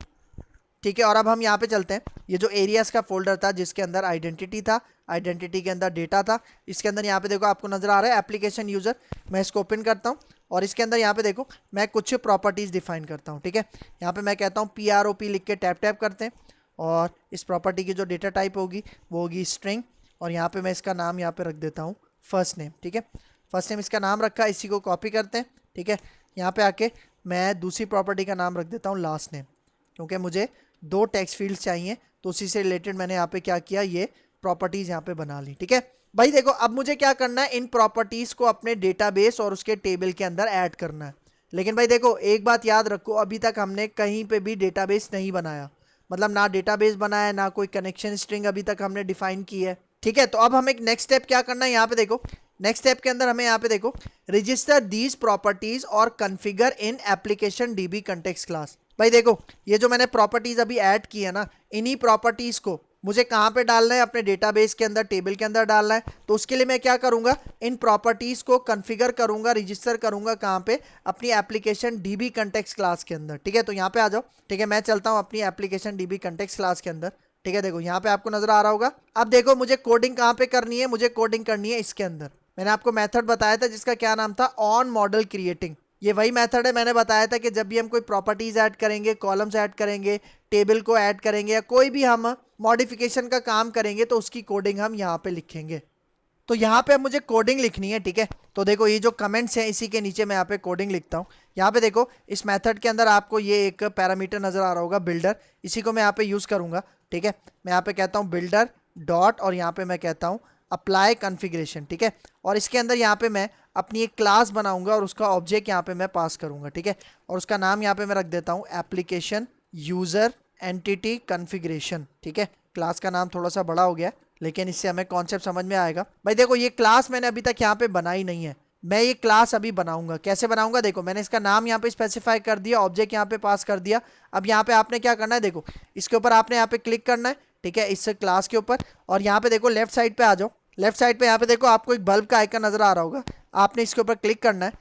S1: ठीक है। और अब हम यहाँ पे चलते हैं, ये जो एरियाज का फोल्डर था जिसके अंदर आइडेंटिटी था, आइडेंटिटी के अंदर डेटा था, इसके अंदर यहाँ पे देखो आपको नजर आ रहा है एप्लीकेशन यूजर। मैं इसको ओपन करता हूँ और इसके अंदर यहाँ पे देखो मैं कुछ प्रॉपर्टीज डिफाइन करता हूँ, ठीक है। यहाँ पे मैं कहता हूँ PROP लिख के टैप टैप करते हैं, और इस प्रॉपर्टी की जो डेटा टाइप होगी वो होगी स्ट्रिंग, और यहाँ पे मैं इसका नाम यहाँ पे रख देता हूँ फर्स्ट नेम, ठीक है। फर्स्ट नेम इसका नाम रखा, इसी को कॉपी करते हैं, ठीक है। यहाँ पे आके मैं दूसरी प्रॉपर्टी का नाम रख देता हूँ लास्ट नेम, क्योंकि मुझे 2 टेक्स्ट फील्ड्स चाहिए, तो उसी से रिलेटेड मैंने यहाँ पे क्या किया, ये प्रॉपर्टीज यहाँ पे बना ली, ठीक है। भाई देखो अब मुझे क्या करना है, इन प्रॉपर्टीज को अपने डेटाबेस और उसके टेबल के अंदर ऐड करना है। लेकिन भाई देखो एक बात याद रखो, अभी तक हमने कहीं पे भी डेटाबेस नहीं बनाया, मतलब ना डेटाबेस बनाया, ना कोई कनेक्शन स्ट्रिंग अभी तक हमने डिफाइन की है, ठीक है। तो अब हमें एक नेक्स्ट स्टेप क्या करना है, यहाँ पे देखो नेक्स्ट स्टेप के अंदर हमें यहाँ पे देखो रजिस्टर दीज प्रॉपर्टीज और कॉन्फ़िगर इन एप्लीकेशन डीबी कंटेक्स्ट क्लास। भाई देखो ये जो मैंने प्रॉपर्टीज अभी ऐड की है ना, इन्हीं प्रॉपर्टीज को मुझे कहाँ पे डालना है, अपने डेटाबेस के अंदर, टेबल के अंदर डालना है। तो उसके लिए मैं क्या करूँगा, इन प्रॉपर्टीज को कॉन्फ़िगर करूँगा, रजिस्टर करूँगा कहाँ पे, अपनी एप्लीकेशन डीबी कंटेक्स्ट क्लास के अंदर, ठीक है। तो यहाँ पे आ जाओ, ठीक है, मैं चलता हूँ अपनी एप्लीकेशन डीबी कंटेक्स्ट क्लास के अंदर, ठीक है। देखो यहाँ पे आपको नजर आ रहा होगा। अब देखो मुझे कोडिंग कहाँ पे करनी है, मुझे कोडिंग करनी है इसके अंदर। मैंने आपको मेथड बताया था जिसका क्या नाम था, ऑन मॉडल क्रिएटिंग। ये वही मेथड है, मैंने बताया था कि जब भी हम कोई प्रॉपर्टीज ऐड करेंगे, कॉलम्स ऐड करेंगे, टेबल को ऐड करेंगे या कोई भी हम मॉडिफिकेशन का काम करेंगे तो उसकी कोडिंग हम यहाँ पे लिखेंगे। तो यहाँ पे अब मुझे कोडिंग लिखनी है, ठीक है। तो देखो ये जो कमेंट्स हैं इसी के नीचे मैं यहाँ पे कोडिंग लिखता हूँ। यहाँ पे देखो इस मेथड के अंदर आपको ये एक पैरामीटर नजर आ रहा होगा बिल्डर, इसी को मैं यहाँ पे यूज करूंगा, ठीक है। मैं यहाँ पे कहता हूँ बिल्डर डॉट और यहाँ पे मैं कहता हूँ अप्लाई कॉन्फ़िगरेशन, ठीक है। और इसके अंदर यहाँ पे मैं अपनी एक क्लास बनाऊंगा और उसका ऑब्जेक्ट यहाँ पे मैं पास करूंगा, ठीक है। और उसका नाम यहाँ पे मैं रख देता हूँ एप्लीकेशन यूजर एंटिटी कॉन्फ़िगरेशन, ठीक है। क्लास का नाम थोड़ा सा बड़ा हो गया लेकिन इससे हमें कॉन्सेप्ट समझ में आएगा। भाई देखो ये क्लास मैंने अभी तक यहाँ पे बनाई नहीं है, मैं ये क्लास अभी बनाऊंगा। कैसे बनाऊंगा, देखो मैंने इसका नाम यहाँ पे स्पेसिफाई कर दिया, ऑब्जेक्ट यहाँ पे पास कर दिया। अब यहाँ पे आपने क्या करना है, देखो इसके ऊपर आपने यहाँ पे क्लिक करना है, ठीक है, इस क्लास के ऊपर। और यहाँ पे देखो लेफ्ट साइड पे आ जाओ, लेफ्ट साइड पे यहाँ पे देखो आपको एक बल्ब का आइकन नजर आ रहा होगा, आपने इसके ऊपर क्लिक करना है।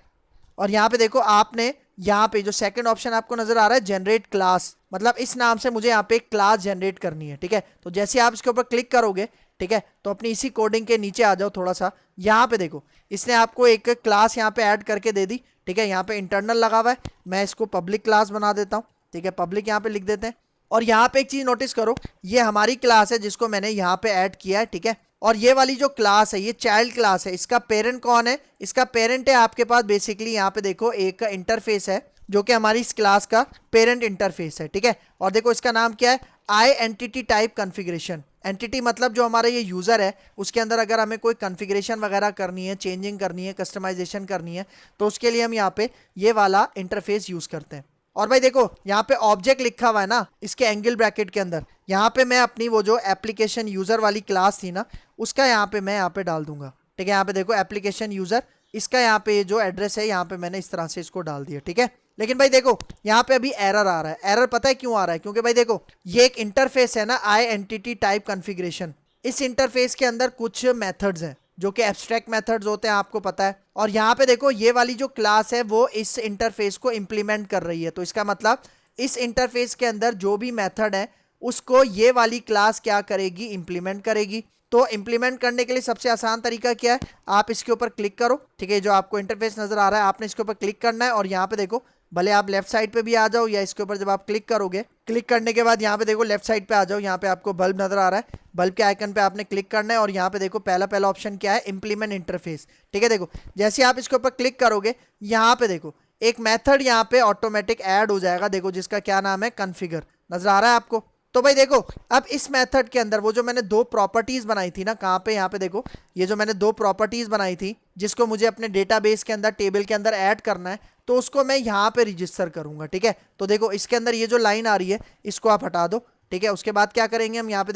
S1: और यहाँ पे देखो आपने यहाँ पे जो सेकंड ऑप्शन आपको नजर आ रहा है जनरेट क्लास, मतलब इस नाम से मुझे यहाँ पे एक क्लास जनरेट करनी है, ठीक है। तो जैसे आप इसके ऊपर क्लिक करोगे, ठीक है, तो अपनी इसी कोडिंग के नीचे आ जाओ थोड़ा सा। यहाँ पे देखो इसने आपको एक क्लास यहाँ पे ऐड करके दे दी, ठीक है। यहाँ पे इंटरनल लगा हुआ है, मैं इसको पब्लिक क्लास बना देता हूँ, ठीक है, पब्लिक यहाँ पे लिख देते हैं। और यहाँ पे एक चीज नोटिस करो, ये हमारी क्लास है जिसको मैंने यहाँ पे ऐड किया है, ठीक है। और ये वाली जो क्लास है ये चाइल्ड क्लास है, इसका पेरेंट कौन है, इसका पेरेंट है आपके पास बेसिकली यहाँ पे देखो एक इंटरफेस है जो कि हमारी इस क्लास का पेरेंट इंटरफेस है, ठीक है। और देखो इसका नाम क्या है, आई एंटिटी टाइप कॉन्फ़िगरेशन। एंटिटी मतलब जो हमारा ये यूजर है उसके अंदर अगर हमें कोई कॉन्फ़िगरेशन वगैरह करनी है, चेंजिंग करनी है, कस्टमाइजेशन करनी है, तो उसके लिए हम यहाँ पे ये वाला इंटरफेस यूज करते हैं। और भाई देखो यहाँ पे ऑब्जेक्ट लिखा हुआ है ना इसके एंगल ब्रैकेट के अंदर, यहाँ पे मैं अपनी वो जो एप्लीकेशन यूजर वाली क्लास थी ना उसका यहाँ पे मैं यहाँ पे डाल दूंगा, ठीक है। यहाँ पे देखो एप्लीकेशन यूजर, इसका यहाँ पे जो एड्रेस है यहाँ पे मैंने इस तरह से इसको डाल दिया, ठीक है। लेकिन भाई देखो यहाँ पे अभी एरर आ रहा है। एरर पता है क्यों आ रहा है, क्योंकि भाई देखो ये एक इंटरफेस है ना आई एंटिटी टाइप कॉन्फ़िगरेशन, इस इंटरफेस के अंदर कुछ मेथड्स हैं जो कि एब्स्ट्रैक्ट मेथड्स होते हैं, आपको पता है। और यहाँ पे देखो ये वाली जो क्लास है वो इस इंटरफेस को इंप्लीमेंट कर रही है, तो इसका मतलब इस इंटरफेस के अंदर जो भी मेथड है उसको ये वाली क्लास क्या करेगी, इंप्लीमेंट करेगी। तो इंप्लीमेंट करने के लिए सबसे आसान तरीका क्या है, आप इसके ऊपर क्लिक करो, ठीक है, जो आपको इंटरफेस नजर आ रहा है आपने इसके ऊपर क्लिक करना है। और यहाँ पे देखो भले आप लेफ्ट साइड पे भी आ जाओ या इसके ऊपर जब आप क्लिक करोगे, क्लिक करने के बाद यहाँ पे देखो लेफ्ट साइड पे आ जाओ, यहाँ पे आपको बल्ब नजर आ रहा है, बल्ब के आइकन पे आपने क्लिक करना है। और यहाँ पे देखो पहला ऑप्शन क्या है, इंप्लीमेंट इंटरफेस, ठीक है। देखो जैसे आप इसके ऊपर क्लिक करोगे यहाँ पे देखो एक मेथड यहाँ पे ऑटोमेटिक ऐड हो जाएगा, देखो जिसका क्या नाम है कॉन्फ़िगर, नजर आ रहा है आपको। तो भाई देखो अब इस मेथड के अंदर वो जो मैंने दो प्रॉपर्टीज बनाई थी ना, कहाँ पे, यहाँ पे देखो ये जो मैंने दो प्रॉपर्टीज बनाई थी जिसको मुझे अपने डेटाबेस के अंदर टेबल के अंदर ऐड करना है, तो उसको मैं यहाँ पे रजिस्टर करूंगा, ठीक है। तो देखो इसके अंदर ये जो लाइन आ रही है इसको आप हटा दो, ठीक है। उसके बाद क्या करेंगे हम, यहाँ पे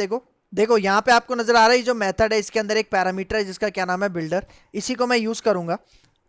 S1: देखो यहाँ पे आपको नजर आ रहा है जो मेथड है इसके अंदर एक पैरामीटर है जिसका क्या नाम है बिल्डर, इसी को मैं यूज करूंगा,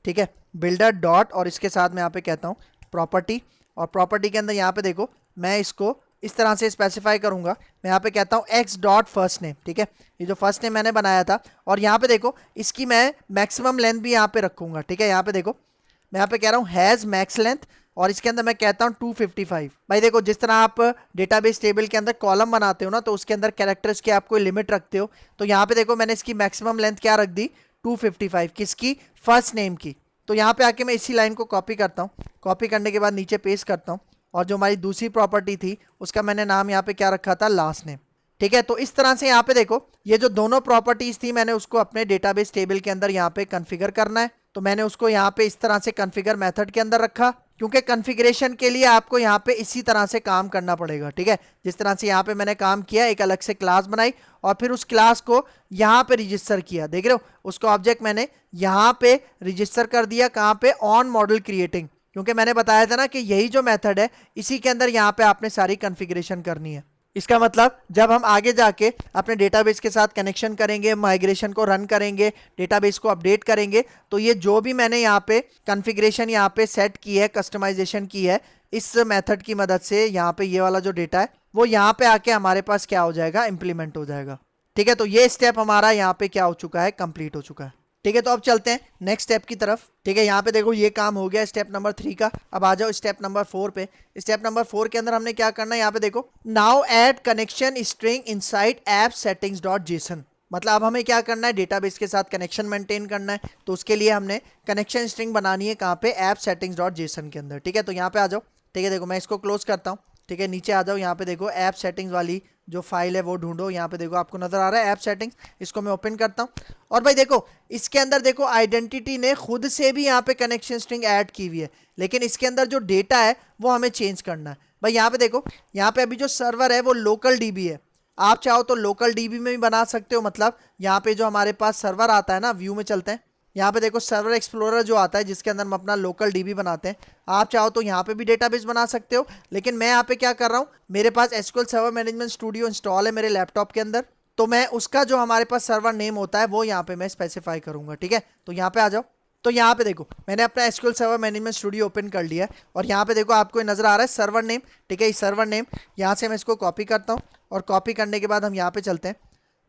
S1: ठीक है। बिल्डर डॉट और इसके साथ मैं यहाँ पे कहता हूँ प्रॉपर्टी, और प्रॉपर्टी के अंदर यहाँ पे देखो मैं इसको इस तरह से स्पेसिफाई करूंगा, मैं यहाँ पे कहता हूँ एक्स डॉट फर्स्ट नेम, ठीक है। ये जो फर्स्ट नेम मैंने बनाया था, और यहाँ पे देखो इसकी मैं मैक्सिमम लेंथ भी यहाँ पे रखूंगा, ठीक है। यहाँ पे देखो मैं यहाँ पे कह रहा हूँ हैज़ मैक्स लेंथ, और इसके अंदर मैं कहता हूँ 255। भाई देखो जिस तरह आप डेटाबेस टेबल के अंदर कॉलम बनाते हो ना तो उसके अंदर कैरेक्टर्स की आप कोई लिमिट रखते हो, तो यहाँ पे देखो मैंने इसकी मैक्सिमम लेंथ क्या रख दी, 255, किसकी, फर्स्ट नेम की। तो यहाँ पे आके मैं इसी लाइन को कॉपी करता हूँ, कॉपी करने के बाद नीचे पेस्ट करता हूँ, और जो हमारी दूसरी प्रॉपर्टी थी उसका मैंने नाम यहाँ पे क्या रखा था, लास्ट नेम, ठीक है। तो इस तरह से यहाँ पे देखो ये जो दोनों प्रॉपर्टीज थी मैंने उसको अपने डेटाबेस टेबल के अंदर यहाँ पे कॉन्फ़िगर करना है, तो मैंने उसको यहाँ पे इस तरह से कॉन्फ़िगर मेथड के अंदर रखा, क्योंकि कॉन्फ़िगरेशन के लिए आपको यहाँ पे इसी तरह से काम करना पड़ेगा, ठीक है। जिस तरह से यहाँ पे मैंने काम किया, एक अलग से क्लास बनाई और फिर उस क्लास को यहाँ पे रजिस्टर किया, देख रहे हो, उसको ऑब्जेक्ट मैंने यहाँ पे रजिस्टर कर दिया, कहाँ पे, ऑन मॉडल क्रिएटिंग, क्योंकि मैंने बताया था ना कि यही जो मेथड है इसी के अंदर यहाँ पे आपने सारी कॉन्फ़िगरेशन करनी है। इसका मतलब जब हम आगे जाके अपने डेटाबेस के साथ कनेक्शन करेंगे, माइग्रेशन को रन करेंगे, डेटाबेस को अपडेट करेंगे, तो ये जो भी मैंने यहाँ पे कॉन्फ़िगरेशन यहाँ पे सेट की है, कस्टमाइजेशन की है, इस मेथड की मदद से यहाँ पे ये वाला जो डेटा है वो यहाँ पे आके हमारे पास क्या हो जाएगा, इंप्लीमेंट हो जाएगा, ठीक है। तो ये स्टेप हमारा यहाँ पे क्या हो चुका है, कंप्लीट हो चुका है, ठीक है। तो अब चलते हैं नेक्स्ट स्टेप की तरफ, ठीक है। यहाँ पे देखो ये काम हो गया स्टेप नंबर 3 का। अब आ जाओ स्टेप नंबर 4 पे। स्टेप नंबर 4 के अंदर हमने क्या करना है, यहाँ पे देखो now add connection string inside app settings dot JSON, मतलब अब हमें क्या करना है, डेटाबेस के साथ कनेक्शन मेंटेन करना है, तो उसके लिए हमने कनेक्शन स्ट्रिंग बनानी है कहाँ पे, ऐप सेटिंग्स डॉट जेसन के अंदर। ठीक है, तो यहाँ पे आ जाओ। ठीक है, देखो मैं इसको क्लोज करता हूँ। ठीक है, नीचे आ जाओ, यहाँ पे देखो ऐप सेटिंग्स वाली जो फाइल है वो ढूंढो। यहाँ पे देखो आपको नजर आ रहा है ऐप सेटिंग्स, इसको मैं ओपन करता हूँ। और भाई देखो इसके अंदर देखो आइडेंटिटी ने खुद से भी यहाँ पे कनेक्शन स्ट्रिंग ऐड की हुई है, लेकिन इसके अंदर जो डेटा है वो हमें चेंज करना है। भाई यहाँ पे देखो, यहाँ पे अभी जो सर्वर है वो लोकल डीबी है। आप चाहो तो लोकल डीबी में भी बना सकते हो। मतलब यहाँ पे जो हमारे पास सर्वर आता है ना, व्यू में चलते हैं, यहाँ पे देखो सर्वर एक्सप्लोरर जो आता है जिसके अंदर हम अपना लोकल डीबी बनाते हैं। आप चाहो तो यहाँ पे भी डेटाबेस बना सकते हो, लेकिन मैं यहाँ पे क्या कर रहा हूँ, मेरे पास SQL server management studio install है मेरे लैपटॉप के अंदर, तो मैं उसका जो हमारे पास सर्वर नेम होता है वो यहाँ पे मैं स्पेसिफाई करूंगा। ठीक है, तो यहाँ पे आ जाओ। तो यहाँ पे देखो मैंने अपना SQL server management studio open कर लिया है, और यहाँ पे देखो आपको नजर आ रहा है सर्वर नेम। ठीक है, इस सर्वर नेम यहाँ से मैं इसको कॉपी करता हूँ, और कॉपी करने के बाद हम यहाँ पे चलते हैं।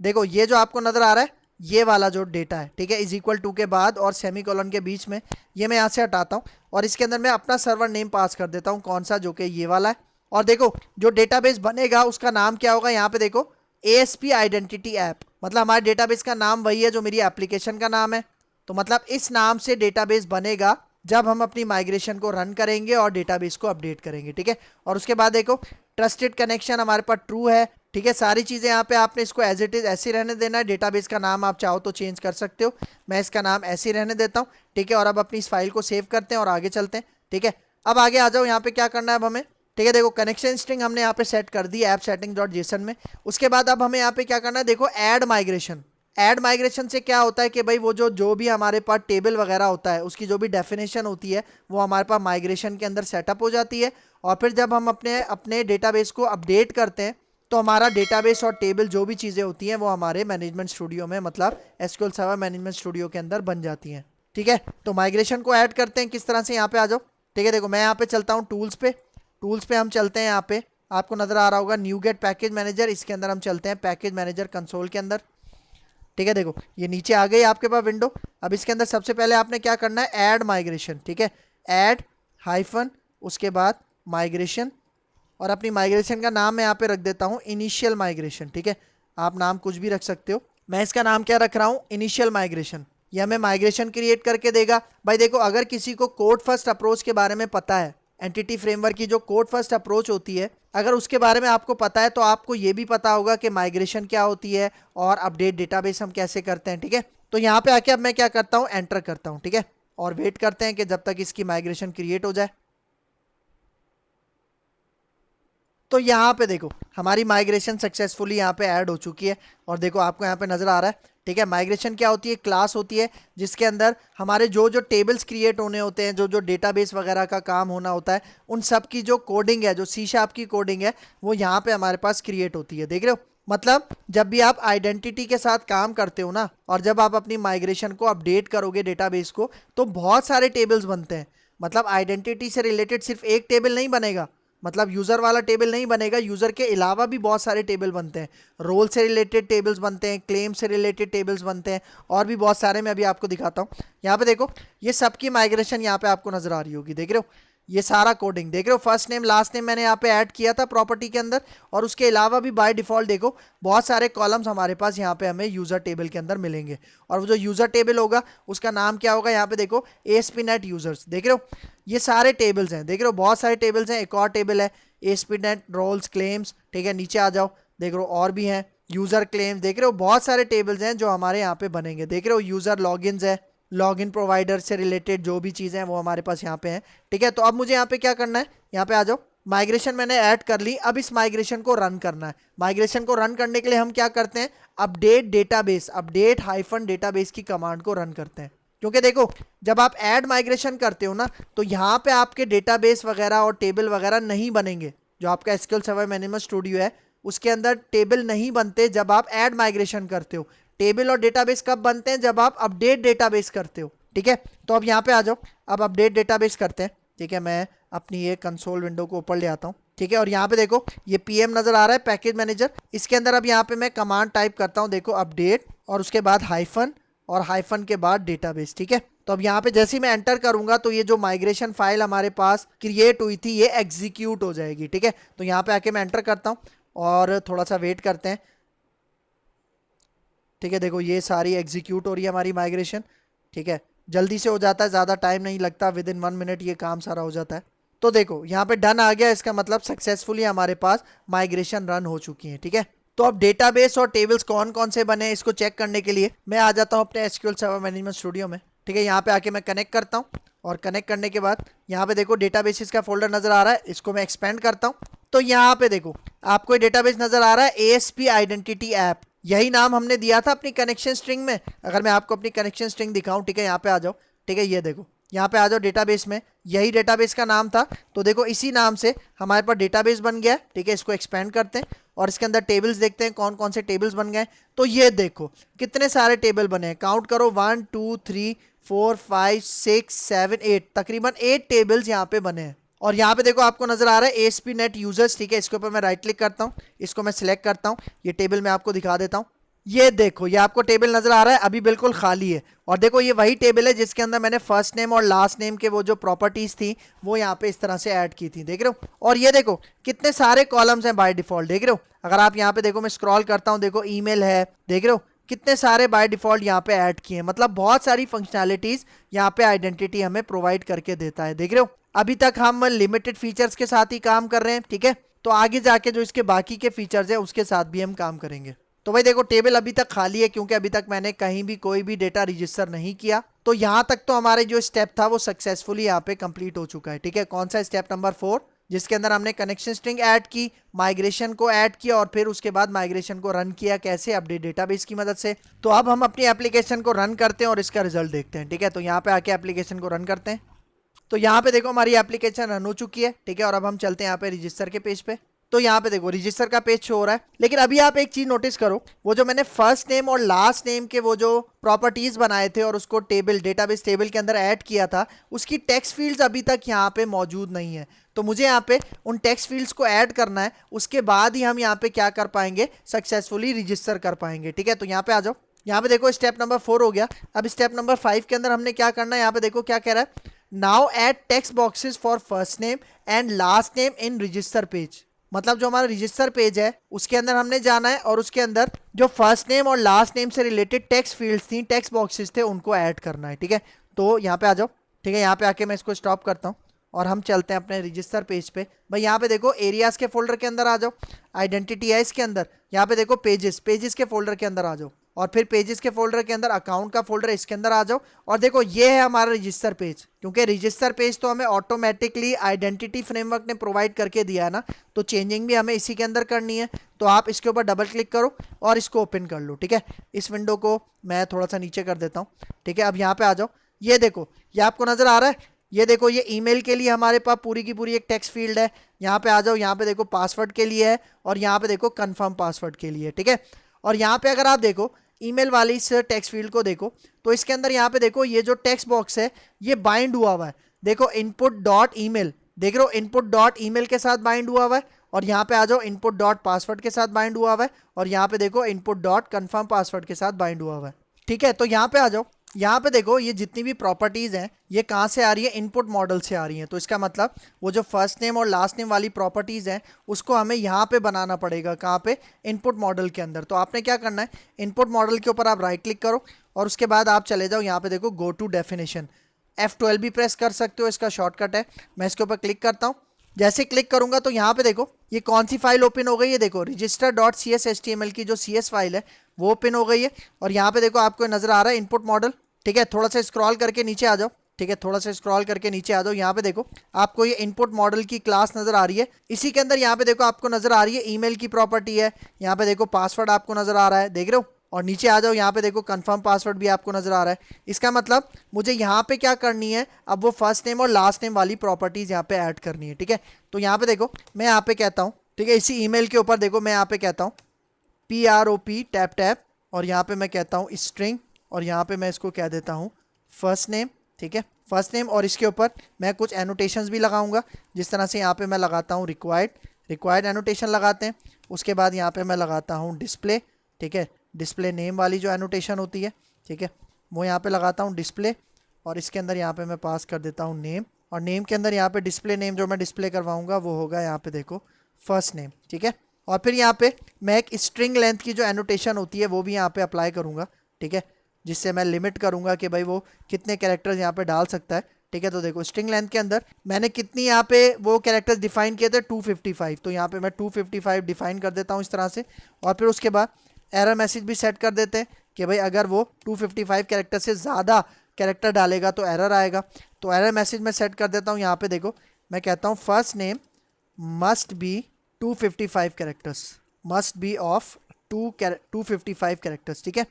S1: देखो ये जो आपको नजर आ रहा है ये वाला जो डेटा है, ठीक है, इज इक्वल टू के बाद और सेमीकोलन के बीच में, ये मैं यहाँ से हटाता हूँ, और इसके अंदर मैं अपना सर्वर नेम पास कर देता हूँ। कौन सा, जो कि ये वाला है। और देखो जो डेटाबेस बनेगा उसका नाम क्या होगा, यहाँ पे देखो ASP आइडेंटिटी ऐप, मतलब हमारे डेटाबेस का नाम वही है जो मेरी एप्लीकेशन का नाम है। तो मतलब इस नाम से डेटाबेस बनेगा जब हम अपनी माइग्रेशन को रन करेंगे और डेटाबेस को अपडेट करेंगे। ठीक है, और उसके बाद देखो ट्रस्टेड कनेक्शन हमारे पास ट्रू है। ठीक है, सारी चीज़ें यहाँ पे आपने इसको एज इट इज़ ऐसे रहने देना है। डेटाबेस का नाम आप चाहो तो चेंज कर सकते हो, मैं इसका नाम ऐसे ही रहने देता हूँ। ठीक है, और अब अपनी इस फाइल को सेव करते हैं और आगे चलते हैं। ठीक है, अब आगे आ जाओ, यहाँ पे क्या करना है अब हमें। ठीक है, देखो कनेक्शन स्ट्रिंग हमने यहाँ पे सेट कर दी ऐप सेटिंग डॉट जेसन में। उसके बाद अब हमें यहाँ पे क्या करना है, देखो ऐड माइग्रेशन। ऐड माइग्रेशन से क्या होता है कि भाई वो जो भी हमारे पास टेबल वगैरह होता है उसकी जो भी डेफिनेशन होती है वो हमारे पास माइग्रेशन के अंदर सेटअप हो जाती है, और फिर जब हम अपने अपने डेटाबेस को अपडेट करते हैं तो हमारा डेटाबेस और टेबल जो भी चीज़ें होती हैं वो हमारे मैनेजमेंट स्टूडियो में, मतलब एसक्यूएल सर्वर मैनेजमेंट स्टूडियो के अंदर बन जाती हैं। ठीक है, तो माइग्रेशन को ऐड करते हैं किस तरह से, यहाँ पे आ जाओ। ठीक है, देखो मैं यहाँ पे चलता हूँ टूल्स पे। टूल्स पे हम चलते हैं, यहाँ पे आपको नजर आ रहा होगा न्यू गेट पैकेज मैनेजर, इसके अंदर हम चलते हैं पैकेज मैनेजर कंसोल के अंदर। ठीक है, देखो ये नीचे आ गई आपके पास विंडो। अब इसके अंदर सबसे पहले आपने क्या करना है, ऐड माइग्रेशन। ठीक है, ऐड हाइफन उसके बाद माइग्रेशन, और अपनी माइग्रेशन का नाम मैं यहाँ पे रख देता हूँ इनिशियल माइग्रेशन। ठीक है, आप नाम कुछ भी रख सकते हो, मैं इसका नाम क्या रख रहा हूँ, इनिशियल माइग्रेशन। ये हमें माइग्रेशन क्रिएट करके देगा। भाई देखो अगर किसी को कोड फर्स्ट अप्रोच के बारे में पता है, एंटिटी फ्रेमवर्क की जो कोड फर्स्ट अप्रोच होती है, अगर उसके बारे में आपको पता है तो आपको ये भी पता होगा कि माइग्रेशन क्या होती है और अपडेट डेटाबेस हम कैसे करते हैं। ठीक है, तो यहाँ पे आके अब मैं क्या करता हूँ, एंटर करता हूँ। ठीक है, और वेट करते हैं कि जब तक इसकी माइग्रेशन क्रिएट हो जाए। तो यहाँ पे देखो हमारी माइग्रेशन सक्सेसफुली यहाँ पे ऐड हो चुकी है, और देखो आपको यहाँ पे नजर आ रहा है। ठीक है, माइग्रेशन क्या होती है, क्लास होती है जिसके अंदर हमारे जो जो टेबल्स क्रिएट होने होते हैं, जो जो डेटाबेस वगैरह का काम होना होता है, उन सब की जो कोडिंग है, जो C# की कोडिंग है, वो यहाँ पे हमारे पास क्रिएट होती है। देख रहे हो, मतलब जब भी आप आइडेंटिटी के साथ काम करते हो ना, और जब आप अपनी माइग्रेशन को अपडेट करोगे डेटाबेस को, तो बहुत सारे टेबल्स बनते हैं। मतलब आइडेंटिटी से रिलेटेड सिर्फ एक टेबल नहीं बनेगा, मतलब यूज़र वाला टेबल नहीं बनेगा, यूज़र के अलावा भी बहुत सारे टेबल बनते हैं। रोल से रिलेटेड टेबल्स बनते हैं, क्लेम से रिलेटेड टेबल्स बनते हैं, और भी बहुत सारे मैं अभी आपको दिखाता हूँ। यहाँ पे देखो ये सबकी माइग्रेशन यहाँ पे आपको नजर आ रही होगी, देख रहे हो, ये सारा कोडिंग देख रहे हो, फर्स्ट नेम लास्ट नेम मैंने यहाँ पे ऐड किया था प्रॉपर्टी के अंदर, और उसके अलावा भी बाय डिफॉल्ट देखो बहुत सारे कॉलम्स हमारे पास यहाँ पे हमें यूज़र टेबल के अंदर मिलेंगे। और वो जो यूज़र टेबल होगा उसका नाम क्या होगा, यहाँ पे देखो ASP.NET यूजर्स, देख रहे हो ये सारे टेबल्स हैं, देख रहे हो बहुत सारे टेबल्स हैं। एक और टेबल है ASP.NET रोल्स क्लेम्स। ठीक है, नीचे आ जाओ, देख रहे हो और भी हैं यूज़र क्लेम्स, देख रहे हो बहुत सारे टेबल्स हैं जो हमारे यहाँ पे बनेंगे। देख रहे हो यूज़र लॉगिन्स है, लॉगिन प्रोवाइडर से रिलेटेड जो भी चीज़ें हैं वो हमारे पास यहाँ पे हैं। ठीक है, तो अब मुझे यहाँ पे क्या करना है, यहाँ पे आ जाओ, माइग्रेशन मैंने ऐड कर ली, अब इस माइग्रेशन को रन करना है। माइग्रेशन को रन करने के लिए हम क्या करते हैं, update database, update hyphen database की कमांड को रन करते हैं। क्योंकि देखो जब आप ऐड माइग्रेशन करते हो ना, तो यहाँ पे आपके डेटाबेस वगैरह और टेबल वगैरह नहीं बनेंगे। जो आपका एसक्यूएल सर्वर मैनेजमेंट स्टूडियो है उसके अंदर टेबल नहीं बनते जब आप ऐड माइग्रेशन करते हो। टेबल और डेटाबेस कब बनते हैं, जब आप अपडेट डेटाबेस करते हो। ठीक है, तो अब यहाँ पे आ जाओ, अब अपडेट डेटाबेस करते हैं। ठीक है, मैं अपनी ये कंसोल विंडो को ऊपर ले आता हूँ। ठीक है, और यहाँ पे देखो ये PM नजर आ रहा है पैकेज मैनेजर, इसके अंदर अब यहाँ पे मैं कमांड टाइप करता हूँ, देखो अपडेट और उसके बाद हाइफन और हाइफन के बाद डेटाबेस। ठीक है, तो अब यहाँ पे जैसे ही मैं एंटर करूंगा तो ये जो माइग्रेशन फाइल हमारे पास क्रिएट हुई थी ये एग्जीक्यूट हो जाएगी। ठीक है, तो यहाँ पे आके मैं एंटर करता हूँ और थोड़ा सा वेट करते हैं। ठीक है, देखो ये सारी एग्जीक्यूट हो रही है हमारी माइग्रेशन। ठीक है, जल्दी से हो जाता है, ज़्यादा टाइम नहीं लगता, विद इन 1 मिनट ये काम सारा हो जाता है। तो देखो यहाँ पे डन आ गया, इसका मतलब सक्सेसफुली हमारे पास माइग्रेशन रन हो चुकी है। ठीक है, तो अब डेटाबेस और टेबल्स कौन कौन से बने इसको चेक करने के लिए मैं आ जाता हूँ अपने एसक्यूएल सर्वर मैनेजमेंट स्टूडियो में। ठीक है, यहाँ पे आके मैं कनेक्ट करता हूँ, और कनेक्ट करने के बाद यहाँ पे देखो डेटाबेसेस का फोल्डर नजर आ रहा है, इसको मैं एक्सपेंड करता हूँ। तो यहाँ पे देखो आपको डेटाबेस नजर आ रहा है, एएसपी आइडेंटिटी ऐप, यही नाम हमने दिया था अपनी कनेक्शन स्ट्रिंग में। अगर मैं आपको अपनी कनेक्शन स्ट्रिंग दिखाऊं, ठीक है, यहाँ पे आ जाओ। ठीक है, ये देखो यहाँ पे आ जाओ, डेटाबेस में यही डेटाबेस का नाम था। तो देखो इसी नाम से हमारे पास डेटाबेस बन गया। ठीक है, इसको एक्सपेंड करते हैं और इसके अंदर टेबल्स देखते हैं कौन कौन से टेबल्स बन गए। तो ये देखो कितने सारे टेबल बने हैं, काउंट करो 1 2 3 4 5 6 7 8, तकरीबन 8 टेबल्स यहाँ पे बने हैं। और यहाँ पे देखो आपको नजर आ रहा है एएसपी नेट यूजर्स। ठीक है, इसके ऊपर मैं राइट क्लिक करता हूँ, इसको मैं सिलेक्ट करता हूँ, ये टेबल मैं आपको दिखा देता हूँ। ये देखो ये आपको टेबल नजर आ रहा है, अभी बिल्कुल खाली है। और देखो ये वही टेबल है जिसके अंदर मैंने फर्स्ट नेम और लास्ट नेम के वो जो प्रॉपर्टीज थी वो यहाँ पे इस तरह से ऐड की थी, देख रहे हो। और ये देखो कितने सारे कॉलम्स हैं बाय डिफॉल्ट, देख रहे हो। अगर आप यहाँ पे देखो, मैं स्क्रॉल करता हूँ, देखो ईमेल है, देख रहे हो कितने सारे बाय डिफॉल्ट यहाँ पे ऐड किए हैं। मतलब बहुत सारी फंक्शनैलिटीज यहाँ पे आइडेंटिटी हमें प्रोवाइड करके देता है, देख रहे हो। अभी तक हम लिमिटेड फीचर्स के साथ ही काम कर रहे हैं। ठीक है, तो आगे जाके जो इसके बाकी के फीचर्स है उसके साथ भी हम काम करेंगे। तो भाई देखो टेबल अभी तक खाली है क्योंकि अभी तक मैंने कहीं भी कोई भी डेटा रजिस्टर नहीं किया। तो यहाँ तक तो हमारे जो स्टेप था वो सक्सेसफुली यहाँ पे कंप्लीट हो चुका है। ठीक है, कौन सा स्टेप नंबर 4, जिसके अंदर हमने कनेक्शन स्ट्रिंग ऐड की, माइग्रेशन को ऐड किया और फिर उसके बाद माइग्रेशन को रन किया, कैसे, अपडेट डेटाबेस की मदद से। तो अब हम अपनी एप्लीकेशन को रन करते हैं और इसका रिजल्ट देखते हैं। ठीक है, तो यहाँ पे आके एप्लीकेशन को रन करते हैं। तो यहाँ पे देखो हमारी एप्लीकेशन रन हो चुकी है। ठीक है, और अब हम चलते हैं यहाँ पे रजिस्टर के पेज पे। तो यहाँ पे देखो रजिस्टर का पेज शो हो रहा है, लेकिन अभी आप एक चीज नोटिस करो, वो जो मैंने फर्स्ट नेम और लास्ट नेम के वो जो प्रॉपर्टीज बनाए थे और उसको टेबल डेटाबेस टेबल के अंदर ऐड किया था, उसकी टेक्स्ट फील्ड्स अभी तक यहाँ पे मौजूद नहीं है। तो मुझे यहाँ पे उन टेक्स्ट फील्ड्स को ऐड करना है, उसके बाद ही हम यहाँ पे क्या कर पाएंगे, सक्सेसफुली रजिस्टर कर पाएंगे। ठीक है, तो यहाँ पे आ जाओ। यहाँ पे देखो स्टेप नंबर 4 हो गया। अब स्टेप नंबर 5 के अंदर हमने क्या करना है, यहाँ पे देखो क्या कह रहा है, now add text boxes for first name and last name in register page. मतलब जो हमारा रजिस्टर पेज है उसके अंदर हमने जाना है और उसके अंदर जो फर्स्ट नेम और लास्ट नेम से रिलेटेड टेक्स्ट फील्ड्स थी, टेक्स्ट बॉक्सेस थे, उनको ऐड करना है। ठीक है, तो यहाँ पे आ जाओ। ठीक है, यहाँ पे आके मैं इसको स्टॉप करता हूँ और हम चलते हैं अपने रजिस्टर पेज पे। भाई यहाँ पे देखो एरियाज के फोल्डर के अंदर आ जाओ, आइडेंटिटी है इसके अंदर, यहाँ पे देखो पेजेस, पेजेस के फोल्डर के अंदर आ जाओ, और फिर पेजेस के फोल्डर के अंदर अकाउंट का फोल्डर है, इसके अंदर आ जाओ। और देखो ये है हमारा रजिस्टर पेज, क्योंकि रजिस्टर पेज तो हमें ऑटोमेटिकली आइडेंटिटी फ्रेमवर्क ने प्रोवाइड करके दिया है ना, तो चेंजिंग भी हमें इसी के अंदर करनी है। तो आप इसके ऊपर डबल क्लिक करो और इसको ओपन कर लो। ठीक है, इस विंडो को मैं थोड़ा सा नीचे कर देता हूँ। ठीक है, अब यहाँ पे आ जाओ। ये देखो ये आपको नजर आ रहा है, ये देखो ये ईमेल के लिए हमारे पास पूरी की पूरी एक टेक्स्ट फील्ड है। यहाँ पे आ जाओ, यहाँ पे देखो पासवर्ड के लिए है, और यहाँ पे देखो कंफर्म पासवर्ड के लिए। ठीक है, और यहाँ पे अगर आप देखो ईमेल वाली इस टेक्स्ट फील्ड को देखो, तो इसके अंदर यहाँ पे देखो ये जो टेक्स्ट बॉक्स है ये बाइंड हुआ हुआ है। देखो इनपुट डॉट ईमेल, देख रहे हो इनपुट डॉट ईमेल के साथ बाइंड हुआ हुआ है, और यहाँ पे आ जाओ इनपुट डॉट पासवर्ड के साथ बाइंड हुआ हुआ है, और यहाँ पे देखो इनपुट डॉट कंफर्म पासवर्ड के साथ बाइंड हुआ हुआ है। ठीक है, तो यहाँ पे आ जाओ। यहाँ पे देखो ये जितनी भी प्रॉपर्टीज हैं ये कहाँ से आ रही है, इनपुट मॉडल से आ रही हैं। तो इसका मतलब वो जो फर्स्ट नेम और लास्ट नेम वाली प्रॉपर्टीज हैं उसको हमें यहाँ पे बनाना पड़ेगा, कहाँ पे, इनपुट मॉडल के अंदर। तो आपने क्या करना है, इनपुट मॉडल के ऊपर आप राइट क्लिक करो और उसके बाद आप चले जाओ, यहाँ पे देखो गो टू डेफिनेशन, F12 भी प्रेस कर सकते हो, इसका शॉर्टकट है। मैं इसके ऊपर क्लिक करता हूँ, जैसे क्लिक करूंगा तो यहाँ पे देखो ये कौन सी फाइल ओपन हो गई है, देखो register dot C S HTML की जो CS फाइल है वो ओपन हो गई है। और यहाँ पे देखो आपको नजर आ रहा है इनपुट मॉडल। ठीक है, थोड़ा सा स्क्रॉल करके नीचे आ जाओ। ठीक है, थोड़ा सा स्क्रॉल करके नीचे आ जाओ। यहाँ पे देखो आपको ये इनपुट मॉडल की क्लास नजर आ रही है, इसी के अंदर यहाँ पे देखो आपको नजर आ रही है ईमेल की प्रॉपर्टी है, यहाँ पे देखो पासवर्ड आपको नजर आ रहा है, देख रहे हो। और नीचे आ जाओ, यहाँ पे देखो कंफर्म पासवर्ड भी आपको नजर आ रहा है। इसका मतलब मुझे यहाँ पे क्या करनी है, अब वो फर्स्ट नेम और लास्ट नेम वाली प्रॉपर्टीज यहाँ पे ऐड करनी है। ठीक है, तो यहाँ पे देखो मैं यहाँ पे कहता हूँ, ठीक है, इसी ईमेल के ऊपर देखो मैं यहाँ पे कहता हूँ PROP टैप टैप, और यहाँ पे मैं कहता हूँ स्ट्रिंग, और यहाँ पे मैं इसको कह देता हूँ फर्स्ट नेम। ठीक है, फर्स्ट नेम, और इसके ऊपर मैं कुछ एनोटेशंस भी लगाऊंगा, जिस तरह से यहाँ पे मैं लगाता हूँ रिक्वायर्ड एनोटेशन लगाते हैं। उसके बाद यहाँ पे मैं लगाता हूँ डिस्प्ले। ठीक है, डिस्प्ले नेम वाली जो एनोटेशन होती है, ठीक है, वो यहाँ पे लगाता हूँ डिस्प्ले, और इसके अंदर यहाँ पे मैं पास कर देता हूँ नेम, और नेम के अंदर यहाँ पे डिस्प्ले नेम जो मैं डिस्प्ले करवाऊंगा वो होगा यहाँ पे देखो फर्स्ट नेम। ठीक है, और फिर यहाँ पे मैं एक स्ट्रिंग लेंथ की जो एनोटेशन होती है वो भी यहाँ पे अप्लाई करूँगा, ठीक है, जिससे मैं लिमिट करूँगा कि भाई वो कितने कैरेक्टर्स यहाँ पे डाल सकता है, ठीक है। तो देखो स्ट्रिंग लेंथ के अंदर मैंने कितनी यहाँ पे वो कैरेक्टर्स डिफाइन किए थे 255, तो यहाँ पे मैं 255 डिफाइन कर देता हूँ इस तरह से। और फिर उसके बाद एरर मैसेज भी सेट कर देते हैं कि भाई अगर वो 255 कैरेक्टर से ज़्यादा कैरेक्टर डालेगा तो एरर आएगा। तो एरर मैसेज मैं सेट कर देता हूँ यहाँ पे, देखो मैं कहता हूँ first name must be 255 characters, must be of 255 characters, ठीक है।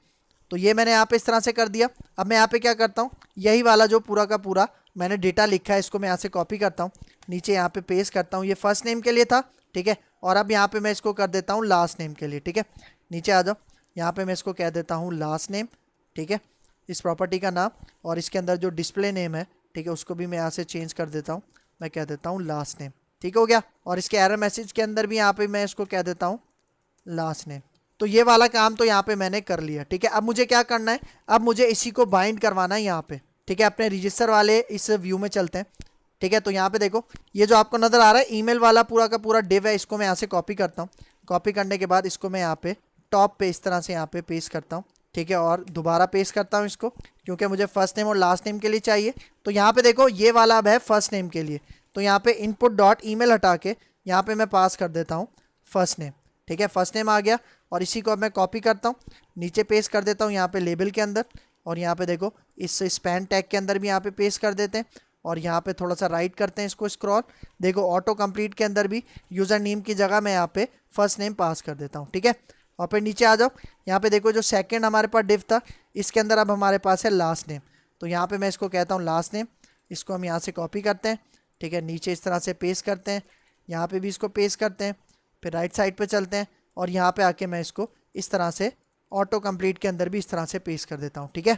S1: तो ये मैंने यहाँ पे इस तरह से कर दिया। अब मैं यहाँ पे क्या करता हूँ, यही वाला जो पूरा का पूरा मैंने डेटा लिखा है इसको मैं यहाँ से कॉपी करता हूँ, नीचे यहाँ पे पेस्ट करता हूँ। ये फर्स्ट नेम के लिए था, ठीक है। और अब यहाँ पे मैं इसको कर देता हूँ लास्ट नेम के लिए, ठीक है। नीचे आ जाओ, यहाँ पे मैं इसको कह देता हूँ लास्ट नेम, ठीक है, इस प्रॉपर्टी का नाम। और इसके अंदर जो डिस्प्ले नेम है, ठीक है, उसको भी मैं यहाँ से चेंज कर देता हूँ, मैं कह देता हूँ लास्ट नेम, ठीक हो गया। और इसके एरर मैसेज के अंदर भी यहाँ पे मैं इसको कह देता हूँ लास्ट नेम। तो ये वाला काम तो यहाँ पे मैंने कर लिया, ठीक है। अब मुझे क्या करना है, अब मुझे इसी को बाइंड करवाना है यहाँ पे, ठीक है। अपने रजिस्टर वाले इस व्यू में चलते हैं, ठीक है। तो यहाँ पे देखो ये जो आपको नजर आ रहा है ईमेल वाला पूरा का पूरा डिव है, इसको मैं यहाँ से कॉपी करता हूँ। कॉपी करने के बाद इसको मैं यहाँ पे टॉप पे इस तरह से यहाँ पे पेस्ट करता हूँ, ठीक है। और दोबारा पेस्ट करता हूँ इसको, क्योंकि मुझे फर्स्ट नेम और लास्ट नेम के लिए चाहिए। तो यहाँ पे देखो ये वाला अब है फर्स्ट नेम के लिए, तो यहाँ पे इनपुट डॉट ईमेल हटा के यहाँ पे मैं पास कर देता हूँ फर्स्ट नेम, ठीक है। फर्स्ट नेम आ गया। और इसी को अब मैं कॉपी करता हूँ, नीचे पेस्ट कर देता हूँ यहाँ पे लेबल के अंदर। और यहाँ पे देखो इस स्पैन टैग के अंदर भी यहाँ पे पेस्ट कर देते हैं। और यहाँ पे थोड़ा सा राइट करते हैं इसको स्क्रॉल, देखो ऑटो कंप्लीट के अंदर भी यूज़र नेम की जगह मैं यहाँ पे फर्स्ट नेम पास कर देता हूँ, ठीक है। और फिर नीचे आ जाओ, यहाँ पे देखो जो सेकंड हमारे पास डिव था इसके अंदर अब हमारे पास है लास्ट नेम। तो यहाँ पे मैं इसको कहता हूँ लास्ट नेम, इसको हम यहाँ से कॉपी करते हैं, ठीक है, नीचे इस तरह से पेस्ट करते हैं, यहाँ पे भी इसको पेस्ट करते हैं, फिर राइट साइड पे चलते हैं और यहाँ पे आके मैं इसको इस तरह से ऑटो कंप्लीट के अंदर भी इस तरह से पेस्ट कर देता हूँ, ठीक है।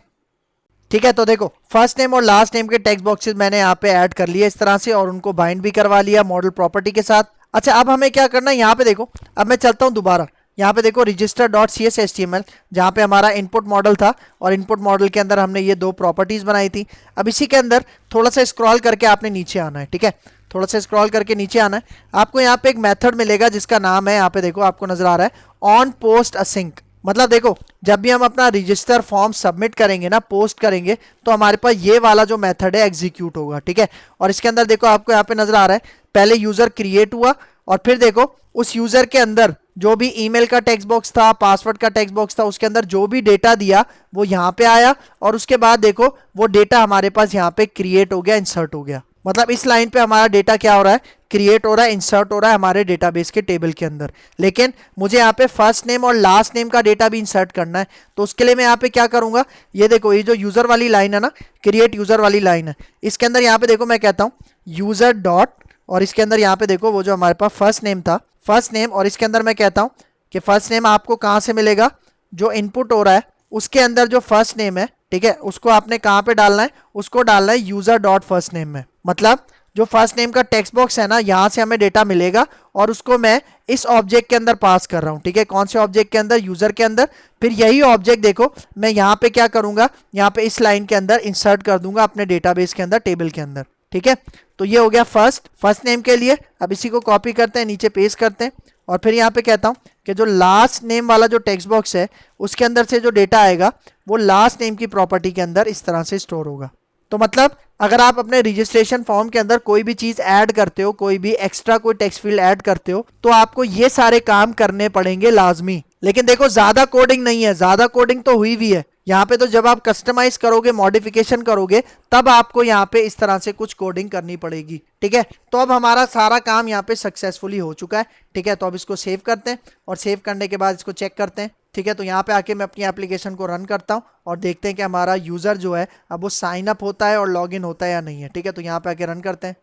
S1: ठीक है, तो देखो फर्स्ट नेम और लास्ट नेम के टेक्स्ट बॉक्सेस मैंने यहाँ पे ऐड कर लिया इस तरह से और उनको बाइंड भी करवा लिया मॉडल प्रॉपर्टी के साथ। अच्छा, अब हमें क्या करना है, यहाँ पे देखो अब मैं चलता हूँ दोबारा, यहाँ पे देखो register dot C S H T M L, जहाँ पे हमारा इनपुट मॉडल था और इनपुट मॉडल के अंदर हमने ये दो प्रॉपर्टीज़ बनाई थी। अब इसी के अंदर थोड़ा सा स्क्रॉल करके आपने नीचे आना है, ठीक है, थोड़ा सा स्क्रॉल करके नीचे आना है। आपको यहाँ पे एक मेथड मिलेगा जिसका नाम है, यहाँ पे देखो आपको नजर आ रहा है ऑन पोस्ट असिंक। मतलब देखो जब भी हम अपना रजिस्टर फॉर्म सबमिट करेंगे ना, पोस्ट करेंगे, तो हमारे पास ये वाला जो मेथड है एग्जीक्यूट होगा, ठीक है। और इसके अंदर देखो आपको यहाँ पे नजर आ रहा है पहले यूजर क्रिएट हुआ और फिर देखो उस यूजर के अंदर जो भी ईमेल का टेक्स्ट बॉक्स था, पासवर्ड का टेक्स्ट बॉक्स था, उसके अंदर जो भी डेटा दिया वो यहाँ पे आया और उसके बाद देखो वो डेटा हमारे पास यहाँ पे क्रिएट हो गया, इंसर्ट हो गया। मतलब इस लाइन पे हमारा डेटा क्या हो रहा है, क्रिएट हो रहा है, इंसर्ट हो रहा है हमारे डेटाबेस के टेबल के अंदर। लेकिन मुझे यहाँ पे फर्स्ट नेम और लास्ट नेम का डेटा भी इंसर्ट करना है, तो उसके लिए मैं यहाँ पे क्या करूंगा, ये देखो ये जो यूजर वाली लाइन है ना, क्रिएट यूजर वाली लाइन है, इसके अंदर यहाँ पे देखो मैं कहता हूँ यूजर डॉट, और इसके अंदर यहाँ पे देखो वो जो हमारे पास फर्स्ट नेम था, फर्स्ट नेम, और इसके अंदर मैं कहता हूँ कि फर्स्ट नेम आपको कहाँ से मिलेगा, जो इनपुट हो रहा है उसके अंदर जो फर्स्ट नेम है, ठीक है, उसको आपने कहाँ पे डालना है, उसको डालना है यूजर डॉट फर्स्ट नेम में। मतलब जो फर्स्ट नेम का टेक्स्ट बॉक्स है ना, यहाँ से हमें डेटा मिलेगा और उसको मैं इस ऑब्जेक्ट के अंदर पास कर रहा हूँ, ठीक है। कौन से ऑब्जेक्ट के अंदर, यूजर के अंदर। फिर यही ऑब्जेक्ट देखो मैं यहाँ पे क्या करूंगा, यहाँ पे इस लाइन के अंदर इंसर्ट कर दूंगा अपने डेटाबेस के अंदर, टेबल के अंदर, ठीक है। तो ये हो गया फर्स्ट नेम के लिए। अब इसी को कॉपी करते हैं, नीचे पेस्ट करते हैं और फिर यहाँ पे कहता हूँ कि जो लास्ट नेम वाला जो टेक्स्ट बॉक्स है उसके अंदर से जो डेटा आएगा वो लास्ट नेम की प्रॉपर्टी के अंदर इस तरह से स्टोर होगा। तो मतलब अगर आप अपने रजिस्ट्रेशन फॉर्म के अंदर कोई भी चीज ऐड करते हो, कोई भी एक्स्ट्रा कोई टेक्स्ट फील्ड ऐड करते हो, तो आपको ये सारे काम करने पड़ेंगे लाजमी। लेकिन देखो ज्यादा कोडिंग नहीं है, ज्यादा कोडिंग तो हुई भी है यहाँ पे। तो जब आप कस्टमाइज करोगे, मॉडिफिकेशन करोगे, तब आपको यहाँ पे इस तरह से कुछ कोडिंग करनी पड़ेगी, ठीक है। तो अब हमारा सारा काम यहाँ पे सक्सेसफुली हो चुका है, ठीक है। तो अब इसको सेव करते हैं और सेव करने के बाद इसको चेक करते हैं, ठीक है। तो यहाँ पे आके मैं अपनी एप्लीकेशन को रन करता हूँ और देखते हैं कि हमारा यूजर जो है अब वो साइन अप होता है और लॉग इन होता है या नहीं है, ठीक है। तो यहाँ पे आके रन करते हैं।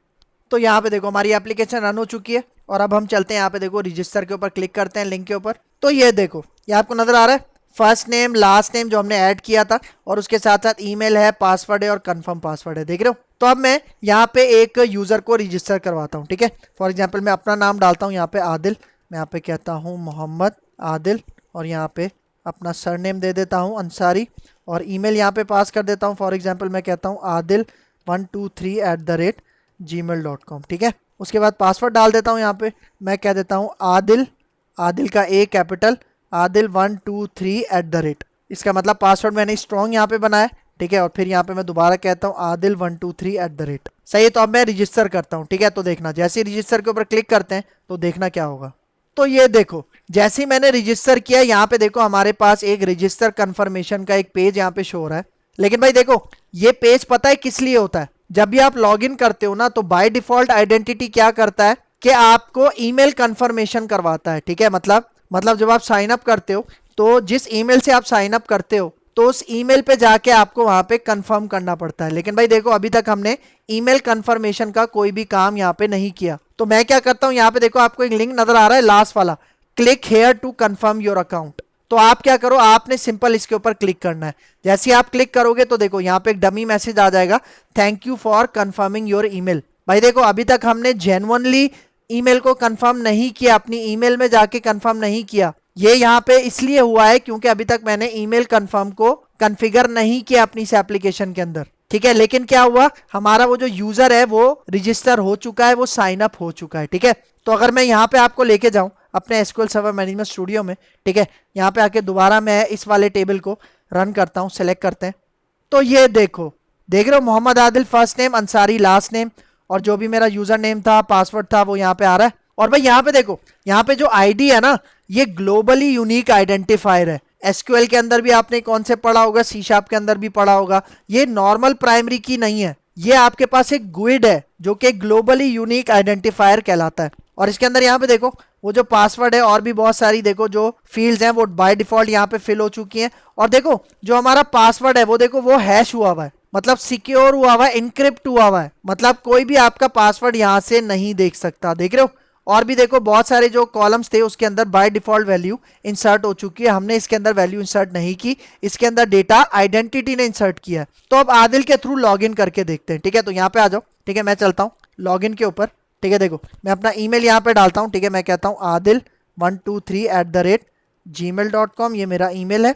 S1: तो यहाँ पे देखो हमारी एप्लीकेशन रन हो चुकी है और अब हम चलते हैं यहाँ पे देखो रजिस्टर के ऊपर क्लिक करते हैं, लिंक के ऊपर। तो ये देखो ये आपको नजर आ रहा है फर्स्ट नेम लास्ट नेम जो हमने ऐड किया था और उसके साथ साथ ईमेल है, पासवर्ड है और कंफर्म पासवर्ड है, देख रहे हो। तो अब मैं यहाँ पे एक यूजर को रजिस्टर करवाता हूँ, ठीक है। फॉर एग्जांपल मैं अपना नाम डालता हूँ यहाँ पे आदिल, मैं यहाँ पे कहता हूँ मोहम्मद आदिल और यहाँ पे अपना सरनेम दे देता हूँ अंसारी और ईमेल यहाँ पे पास कर देता हूँ। फॉर एग्जांपल मैं कहता हूँ adil123@gmail.com, ठीक है। उसके बाद पासवर्ड डाल देता हूँ, यहाँ पे मैं कह देता हूँ आदिल आदिल का ए कैपिटल, आदिल 123 @। इसका मतलब पासवर्ड मैंने स्ट्रॉन्ग यहाँ पे बनाया, ठीक है। और फिर यहाँ पे मैं दोबारा कहता हूँ आदिल 123 @। सही है, तो अब मैं रजिस्टर करता हूँ, ठीक है। तो देखना जैसे ही रजिस्टर के ऊपर क्लिक करते हैं तो देखना क्या होगा। तो ये देखो जैसे ही मैंने रजिस्टर किया, यहाँ पे देखो हमारे पास एक रजिस्टर कंफर्मेशन का एक पेज यहाँ पे शो हो रहा है। लेकिन भाई देखो ये पेज पता है किस लिए होता है? जब भी आप लॉगिन करते हो ना, तो बाय डिफॉल्ट आइडेंटिटी क्या करता है कि आपको ईमेल कंफर्मेशन करवाता है, ठीक है। मतलब जब आप साइन अप करते हो तो जिस ईमेल से आप साइन अप करते हो तो उस ईमेल पे जाके आपको वहां पे कंफर्म करना पड़ता है। लेकिन भाई देखो अभी तक हमने ईमेल कंफर्मेशन का कोई भी काम यहाँ पे नहीं किया। तो मैं क्या करता हूँ, यहाँ पे देखो आपको एक लिंक नजर आ रहा है लास्ट वाला, click here to confirm your account. तो आप क्या करो, आपने सिंपल इसके ऊपर क्लिक करना है। जैसे ही आप क्लिक करोगे तो देखो यहाँ पे एक डमी मैसेज आ जाएगा, thank you for confirming your email. भाई देखो अभी तक हमने जेन्युइनली ईमेल को कंफर्म नहीं किया, अपनी ईमेल में जाके कंफर्म नहीं किया। ये यहाँ पे इसलिए हुआ है क्योंकि अभी तक मैंने ईमेल कंफर्म को कॉन्फ़िगर नहीं किया अपनी इस एप्लीकेशन के अंदर, ठीक है। लेकिन क्या हुआ, हमारा वो जो यूजर है वो रजिस्टर हो चुका है, वो साइन अप हो चुका है, ठीक है। तो अगर मैं यहाँ पे आपको लेके जाऊं अपने एसक्यूएल सर्वर मैनेजमेंट स्टूडियो में, ठीक है, यहाँ पे आके दोबारा मैं इस वाले टेबल को रन करता हूँ, सेलेक्ट करते हैं। तो ये देखो, देख रहे हो Mohammad Adil first name, Ansari last name, और जो भी मेरा यूजर नेम था, पासवर्ड था, वो यहाँ पे आ रहा है। और भाई यहाँ पे देखो, यहाँ पे जो आईडी है ना, ये ग्लोबली यूनिक आइडेंटिफायर है। एसक्यूएल के अंदर भी आपने कॉन्सेप्ट पढ़ा होगा, सी शार्प के अंदर भी पढ़ा होगा। ये नॉर्मल प्राइमरी की नहीं है, ये आपके पास एक गुइड है जो कि ग्लोबली यूनिक आइडेंटिफायर कहलाता है। और इसके अंदर यहाँ पे देखो वो जो पासवर्ड है और भी बहुत सारी देखो जो फील्ड्स हैं वो बाय डिफॉल्ट यहाँ पे फिल हो चुकी हैं। और देखो जो हमारा पासवर्ड है वो देखो वो हैश हुआ हुआ है, मतलब सिक्योर हुआ हुआ है, इनक्रिप्ट हुआ हुआ है, मतलब कोई भी आपका पासवर्ड यहाँ से नहीं देख सकता, देख रहे हो। और भी देखो बहुत सारे जो कॉलम्स थे उसके अंदर बाय डिफॉल्ट वैल्यू इंसर्ट हो चुकी है, हमने इसके अंदर वैल्यू इंसर्ट नहीं की, इसके अंदर डेटा आइडेंटिटी ने इंसर्ट किया है। तो अब आदिल के थ्रू लॉगिन करके देखते हैं, ठीक है। तो यहाँ पे आ जाओ, ठीक है, मैं चलता हूँ लॉगिन के ऊपर, ठीक है। देखो मैं अपना ईमेल यहाँ पे डालता हूँ, ठीक है। मैं कहता हूँ adil123@gmail.com, ये मेरा ईमेल है।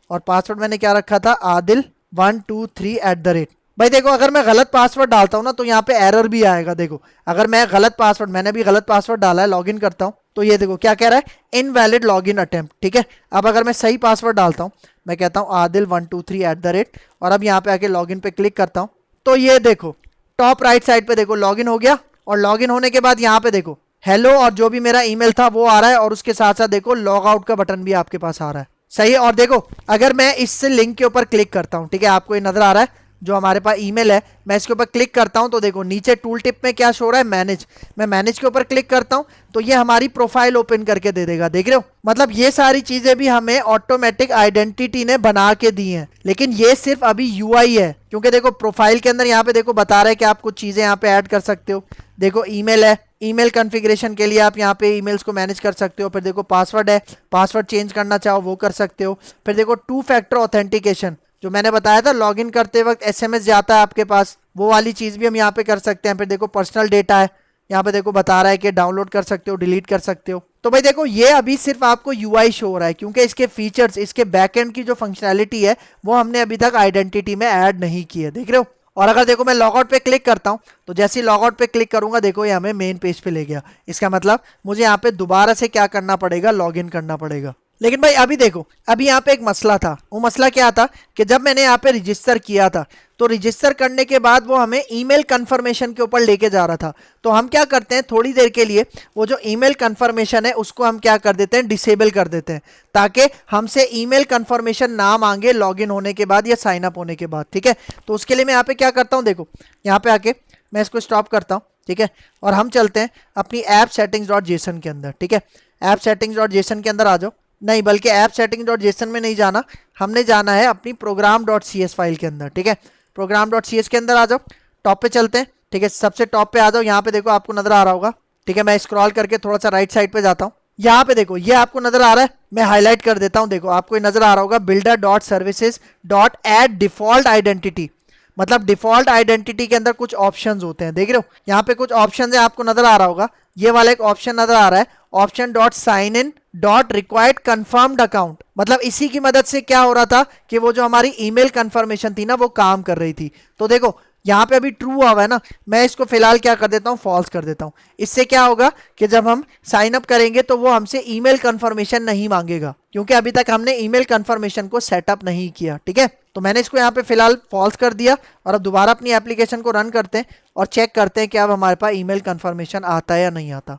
S1: और पासवर्ड मैंने क्या रखा था, adil123@। भाई देखो अगर मैं गलत पासवर्ड डालता हूँ ना तो यहाँ पे एरर भी आएगा। देखो अगर मैं गलत पासवर्ड, मैंने भी गलत पासवर्ड डाला है, लॉगिन करता हूँ तो ये देखो क्या कह रहा है, इनवैलिड लॉगिन अटेम्प्ट, ठीक है। अब अगर मैं सही पासवर्ड डालता हूँ, मैं कहता हूँ adil123@, और अब यहाँ पे आके लॉगिन पे क्लिक करता हूँ तो ये देखो टॉप राइट साइड पे देखो लॉगिन हो गया। और लॉगिन होने के बाद यहाँ पे देखो हेलो और जो भी मेरा ईमेल था वो आ रहा है, और उसके साथ साथ देखो लॉग आउट का बटन भी आपके पास आ रहा है, सही है। और देखो अगर मैं इस लिंक के ऊपर क्लिक करता हूँ, ठीक है, आपको ये नजर आ रहा है जो हमारे पास ईमेल है, मैं इसके ऊपर क्लिक करता हूं तो देखो नीचे टूल टिप में क्या शो रहा है, मैनेज। मैं मैनेज के ऊपर क्लिक करता हूं तो ये हमारी प्रोफाइल ओपन करके दे देगा, देख रहे हो। मतलब ये सारी चीजें भी हमें ऑटोमेटिक आइडेंटिटी ने बना के दी हैं, लेकिन ये सिर्फ अभी यूआई है, क्योंकि देखो प्रोफाइल के अंदर यहाँ पे देखो बता रहा है कि आप कुछ चीजें यहाँ पे ऐड कर सकते हो। देखो ईमेल है, ईमेल कॉन्फ़िगरेशन के लिए आप यहाँ पे ईमेल्स को मैनेज कर सकते हो। फिर देखो पासवर्ड है, पासवर्ड चेंज करना चाहो वो कर सकते हो। फिर देखो 2 फैक्टर ऑथेंटिकेशन, जो मैंने बताया था लॉगिन करते वक्त एसएमएस जाता है आपके पास, वो वाली चीज़ भी हम यहाँ पे कर सकते हैं। फिर देखो पर्सनल डेटा है, यहाँ पे देखो बता रहा है कि डाउनलोड कर सकते हो, डिलीट कर सकते हो। तो भाई देखो ये अभी सिर्फ आपको यूआई शो हो रहा है, क्योंकि इसके फीचर्स, इसके बैकएंड की जो फंक्शनैलिटी है वो हमने अभी तक आइडेंटिटी में ऐड नहीं की है, देख रहे हो। और अगर देखो मैं लॉगआउट पे क्लिक करता हूँ तो जैसे ही लॉगआउट पे क्लिक करूंगा देखो ये हमें मेन पेज पे ले गया। इसका मतलब मुझे यहाँ पे दोबारा से क्या करना पड़ेगा, लॉगिन करना पड़ेगा। लेकिन भाई अभी देखो अभी यहाँ पे एक मसला था, वो मसला क्या था कि जब मैंने यहाँ पे रजिस्टर किया था तो रजिस्टर करने के बाद वो हमें ईमेल कंफर्मेशन के ऊपर लेके जा रहा था। तो हम क्या करते हैं, थोड़ी देर के लिए वो जो ईमेल कंफर्मेशन है उसको हम क्या कर देते हैं, डिसेबल कर देते हैं, ताकि हमसे ईमेल कंफर्मेशन ना मांगे लॉगिन होने के बाद या साइन अप होने के बाद, ठीक है। तो उसके लिए मैं यहाँ पे क्या करता हूँ, देखो यहाँ पे आके मैं इसको स्टॉप करता हूँ, ठीक है। और हम चलते हैं अपनी ऐप सेटिंग्स डॉट जेसन के अंदर, ठीक है। ऐप सेटिंग्स डॉट जेसन के अंदर आ जाओ, नहीं बल्कि ऐप सेटिंग डॉट जेसन में नहीं जाना, हमने जाना है अपनी program dot C S file के अंदर, ठीक है। प्रोग्राम डॉट सी एस के अंदर आ जाओ, टॉप पे चलते हैं, ठीक है। सबसे टॉप पे आ जाओ, यहाँ पे देखो आपको नजर आ रहा होगा, ठीक है। मैं स्क्रॉल करके थोड़ा सा राइट साइड पे जाता हूँ, यहाँ पे देखो ये आपको नजर आ रहा है, मैं हाईलाइट कर देता हूँ। देखो आपको नजर आ रहा होगा builder dot services dot add default identity, मतलब डिफॉल्ट आइडेंटिटी के अंदर कुछ ऑप्शंस होते हैं, देख रहे हो। यहाँ पे कुछ ऑप्शंस है, आपको नजर आ रहा होगा, ये वाला एक ऑप्शन नजर आ रहा है, option dot sign in dot required confirmed account. मतलब इसी की मदद से क्या हो रहा था कि वो जो हमारी ईमेल कंफर्मेशन थी ना वो काम कर रही थी। तो देखो यहाँ पे अभी ट्रू हुआ है ना, मैं इसको फिलहाल क्या कर देता हूँ, फॉल्स कर देता हूँ। इससे क्या होगा कि जब हम साइन अप करेंगे तो वो हमसे ईमेल कंफर्मेशन नहीं मांगेगा, क्योंकि अभी तक हमने ईमेल कंफर्मेशन को सेटअप नहीं किया। ठीक है, तो मैंने इसको यहाँ पे फिलहाल फॉल्स कर दिया और अब दोबारा अपनी एप्लीकेशन को रन करते हैं और चेक करते हैं कि अब हमारे पास ईमेल कंफर्मेशन आता है या नहीं आता।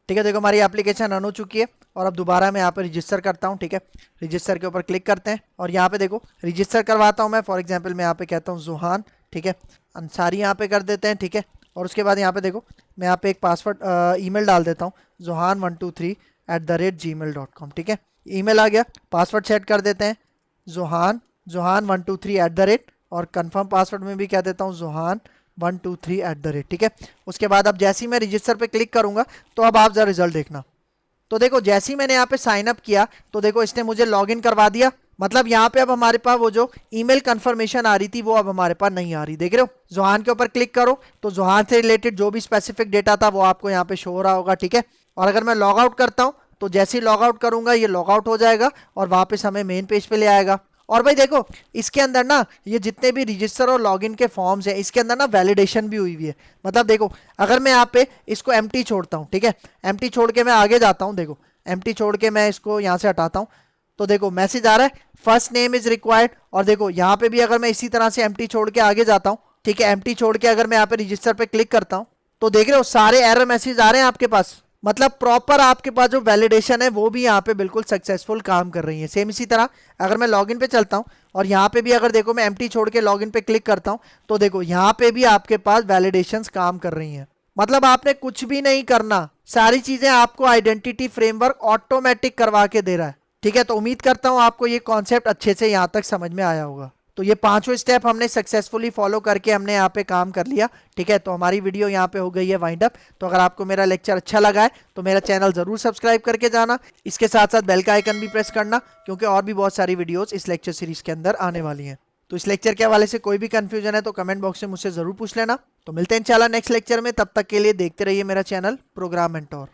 S1: ठीक है, देखो हमारी एप्लीकेशन रन हो चुकी है और अब दोबारा मैं यहाँ पे रजिस्टर करता हूँ। ठीक है, रजिस्टर के ऊपर क्लिक करते हैं और यहाँ पे देखो रजिस्टर करवाता हूँ मैं। फॉर एग्जांपल मैं यहाँ पे कहता हूँ जुहान, ठीक है, अंसारी यहाँ पे कर देते हैं। ठीक है, और उसके बाद यहाँ पे देखो मैं यहाँ पे एक पासवर्ड ईमेल डाल देता हूँ, zuhan123@gmail.com। ठीक है, ईमेल आ गया, पासवर्ड सेट कर देते हैं zuhan123 और कंफर्म पासवर्ड में भी कह देता हूँ zuhan123 ठीक है। उसके बाद अब जैसे ही मैं रजिस्टर पे क्लिक करूंगा तो अब आप जरा रिजल्ट देखना। तो देखो जैसे ही मैंने यहाँ पे साइन अप किया तो देखो इसने मुझे लॉगिन करवा दिया, मतलब यहाँ पे अब हमारे पास वो जो ईमेल कंफर्मेशन आ रही थी वो अब हमारे पास नहीं आ रही। देख रहे हो, जुहान के ऊपर क्लिक करो तो जुहान से रिलेटेड जो भी स्पेसिफिक डेटा था वो आपको यहाँ पे शो हो रहा होगा। ठीक है, और अगर मैं लॉग आउट करता हूँ तो जैसे ही लॉग आउट करूंगा ये लॉग आउट हो जाएगा और वापस हमें मेन पेज पे ले आएगा। और भाई देखो इसके अंदर ना ये जितने भी रजिस्टर और लॉगिन के फॉर्म्स हैं इसके अंदर ना वैलिडेशन भी हुई हुई है। मतलब देखो अगर मैं यहाँ पे इसको एम्प्टी छोड़ता हूँ, ठीक है, एम्प्टी छोड़ के मैं आगे जाता हूँ, देखो एम्प्टी छोड़ के मैं इसको यहाँ से हटाता हूँ तो देखो मैसेज आ रहा है फर्स्ट नेम इज रिक्वायर्ड। और देखो यहाँ पे भी अगर मैं इसी तरह से एम्प्टी छोड़ के आगे जाता हूँ, ठीक है, एम्प्टी छोड़ के अगर मैं यहाँ पे रजिस्टर पे क्लिक करता हूँ तो देख रहे हो सारे एरर मैसेज आ रहे हैं आपके पास। मतलब प्रॉपर आपके पास जो वैलिडेशन है वो भी यहाँ पे बिल्कुल सक्सेसफुल काम कर रही है। सेम इसी तरह अगर मैं लॉगिन पे चलता हूँ और यहाँ पे भी अगर देखो मैं एम्प्टी छोड़ के लॉगिन पे क्लिक करता हूँ तो देखो यहाँ पे भी आपके पास वैलिडेशंस काम कर रही हैं। मतलब आपने कुछ भी नहीं करना, सारी चीजें आपको आइडेंटिटी फ्रेमवर्क ऑटोमेटिक करवा के दे रहा है। ठीक है, तो उम्मीद करता हूँ आपको ये कॉन्सेप्ट अच्छे से यहाँ तक समझ में आया होगा। तो ये पांचों स्टेप हमने सक्सेसफुली फॉलो करके हमने यहाँ पे काम कर लिया। ठीक है, तो हमारी वीडियो यहाँ पे हो गई है वाइंड अप। तो अगर आपको मेरा लेक्चर अच्छा लगा है तो मेरा चैनल जरूर सब्सक्राइब करके जाना, इसके साथ साथ बेल का आइकन भी प्रेस करना, क्योंकि और भी बहुत सारी वीडियोस इस लेक्चर सीरीज के अंदर आने वाली हैं। तो इस लेक्चर के हवाले से कोई भी कंफ्यूजन है तो कमेंट बॉक्स में मुझसे जरूर पूछ लेना। तो मिलते हैं इंशाल्लाह नेक्स्ट लेक्चर में, तब तक के लिए देखते रहिए मेरा चैनल प्रोग्राम मेंटोर।